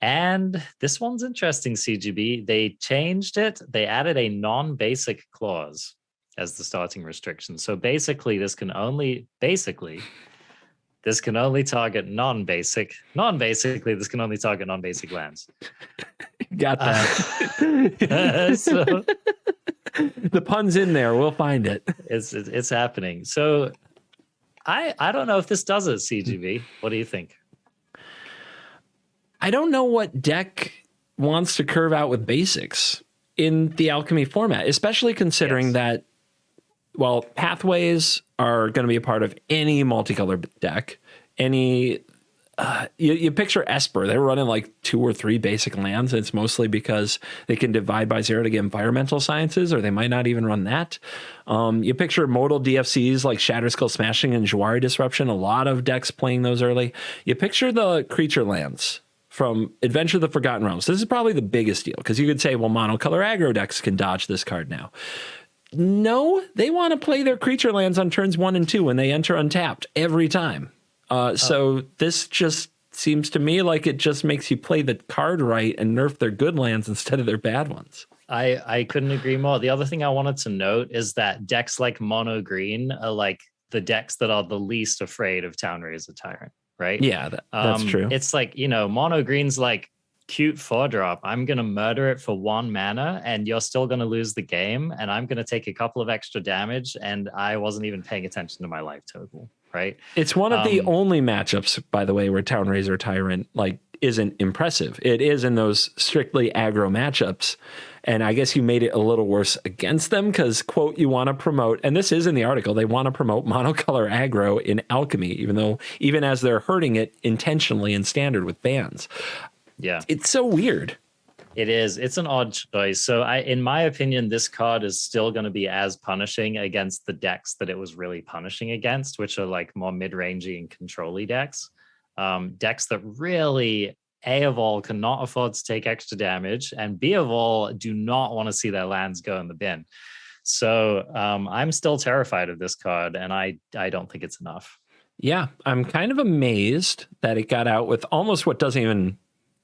And this one's interesting, CGB. They changed it. They added a non-basic clause as the starting restriction. So basically, this can only target non-basic. Non-basically, this can only target non-basic lands. Got that. So, the pun's in there. We'll find it. It's happening. So I don't know if this does it, CGB. What do you think? I don't know what deck wants to curve out with basics in the Alchemy format, especially considering that, well, pathways are going to be a part of any multicolored deck. You picture Esper, they're running like 2 or 3 basic lands, and it's mostly because they can divide by 0 to get environmental sciences, or they might not even run that. You picture modal DFCs like Shatterskull Smashing and Jwari Disruption, a lot of decks playing those early. You picture the creature lands from Adventure of the Forgotten Realms. This is probably the biggest deal, because you could say, well, monocolor aggro decks can dodge this card now. No, they want to play their creature lands on turns 1 and 2 when they enter untapped every time. So this just seems to me like it just makes you play the card right and nerf their good lands instead of their bad ones. I couldn't agree more. The other thing I wanted to note is that decks like Mono Green are like the decks that are the least afraid of Town Razor Tyrant, right? Yeah, that's true. It's like, Mono Green's like, cute 4-drop. I'm going to murder it for 1 mana and you're still going to lose the game. And I'm going to take a couple of extra damage. And I wasn't even paying attention to my life total, right? It's one of the only matchups, by the way, where Town Razor Tyrant isn't impressive. It is in those strictly aggro matchups. And I guess you made it a little worse against them because, quote, you want to promote, and this is in the article, they want to promote monocolor aggro in Alchemy, even as they're hurting it intentionally in standard with bans. Yeah. It's so weird. It is. It's an odd choice. So in my opinion, this card is still going to be as punishing against the decks that it was really punishing against, which are like more mid-rangey and control-y decks. Decks that really, A of all, cannot afford to take extra damage, and B of all, do not want to see their lands go in the bin. So I'm still terrified of this card, and I don't think it's enough. Yeah, I'm kind of amazed that it got out with almost what doesn't even...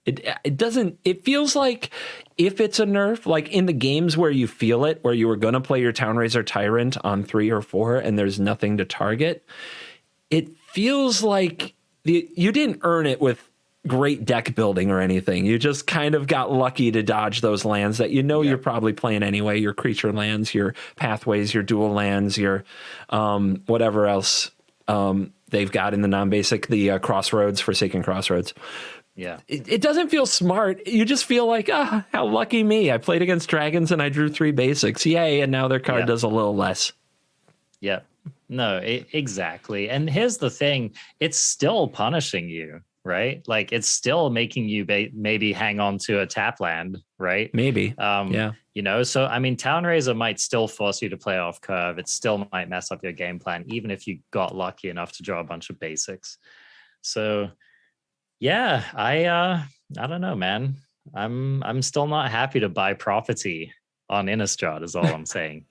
It feels like if it's a nerf, like in the games where you feel it, where you were going to play your Town Razor Tyrant on 3 or 4 and there's nothing to target, it feels like you didn't earn it with great deck building or anything. You just kind of got lucky to dodge those lands that you're probably playing anyway, your creature lands, your pathways, your dual lands, your whatever else they've got in the non-basic, the Crossroads, Forsaken Crossroads. Yeah, it doesn't feel smart. You just feel like, how lucky me. I played against dragons and I drew 3 basics. Yay. And now their card does a little less. Yeah. No, exactly. And here's the thing, it's still punishing you, right? Like it's still making you maybe hang on to a tap land, right? Maybe. Yeah. You know, so I mean, Town Raiser might still force you to play off curve. It still might mess up your game plan, even if you got lucky enough to draw a bunch of basics. So yeah, I don't know, man. I'm still not happy to buy property on Innistrad is all I'm saying.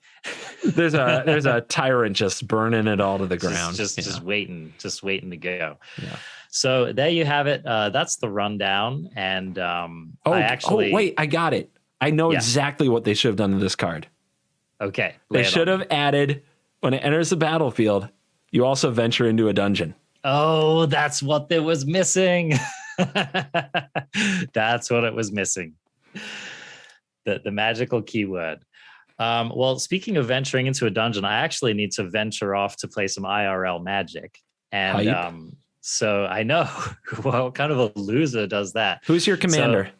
There's a tyrant just burning it all to the ground. Just waiting to go. Yeah. So there you have it. That's the rundown. And wait, I got it. I know exactly what they should have done to this card. Okay. They should have added, when it enters the battlefield, you also venture into a dungeon. Oh, that's what it was missing. That's what it was missing. The magical keyword. Well, speaking of venturing into a dungeon, I actually need to venture off to play some IRL Magic. And so I know, well, kind of a loser does that. Who's your commander?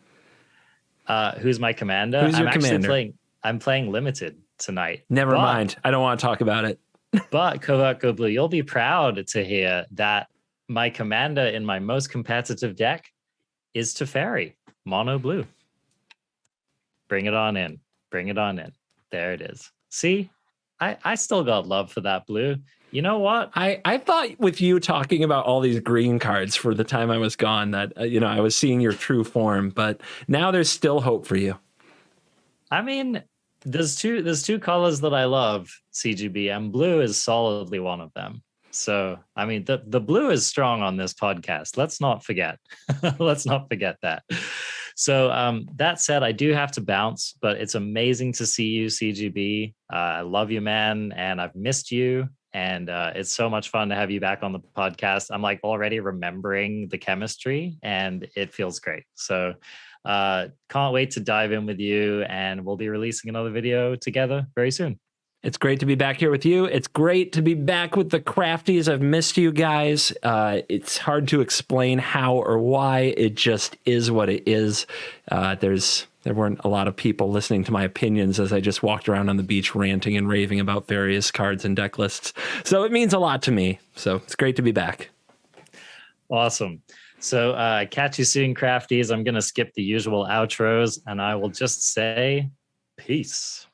So, who's my commander? Who's your commander? I'm playing limited tonight. Never mind. I don't want to talk about it. But CovertGoBlue, you'll be proud to hear that my commander in my most competitive deck is Teferi, mono blue. Bring it on in. Bring it on in. There it is. See, I still got love for that blue. You know what? I thought with you talking about all these green cards for the time I was gone that, I was seeing your true form, but now there's still hope for you. I mean, there's two colors that I love, CGB, and blue is solidly one of them. So, I mean, the blue is strong on this podcast. Let's not forget. Let's not forget that. So that said, I do have to bounce, but it's amazing to see you, CGB. I love you, man, and I've missed you. And it's so much fun to have you back on the podcast. I'm like already remembering the chemistry, and it feels great. So can't wait to dive in with you, and we'll be releasing another video together very soon. It's great to be back here with you. It's great to be back with the crafties. I've missed you guys. It's hard to explain how or why. It just is what it is. There weren't a lot of people listening to my opinions as I just walked around on the beach ranting and raving about various cards and deck lists. So it means a lot to me. So it's great to be back. Awesome. So catch you soon, crafties. I'm going to skip the usual outros, and I will just say peace.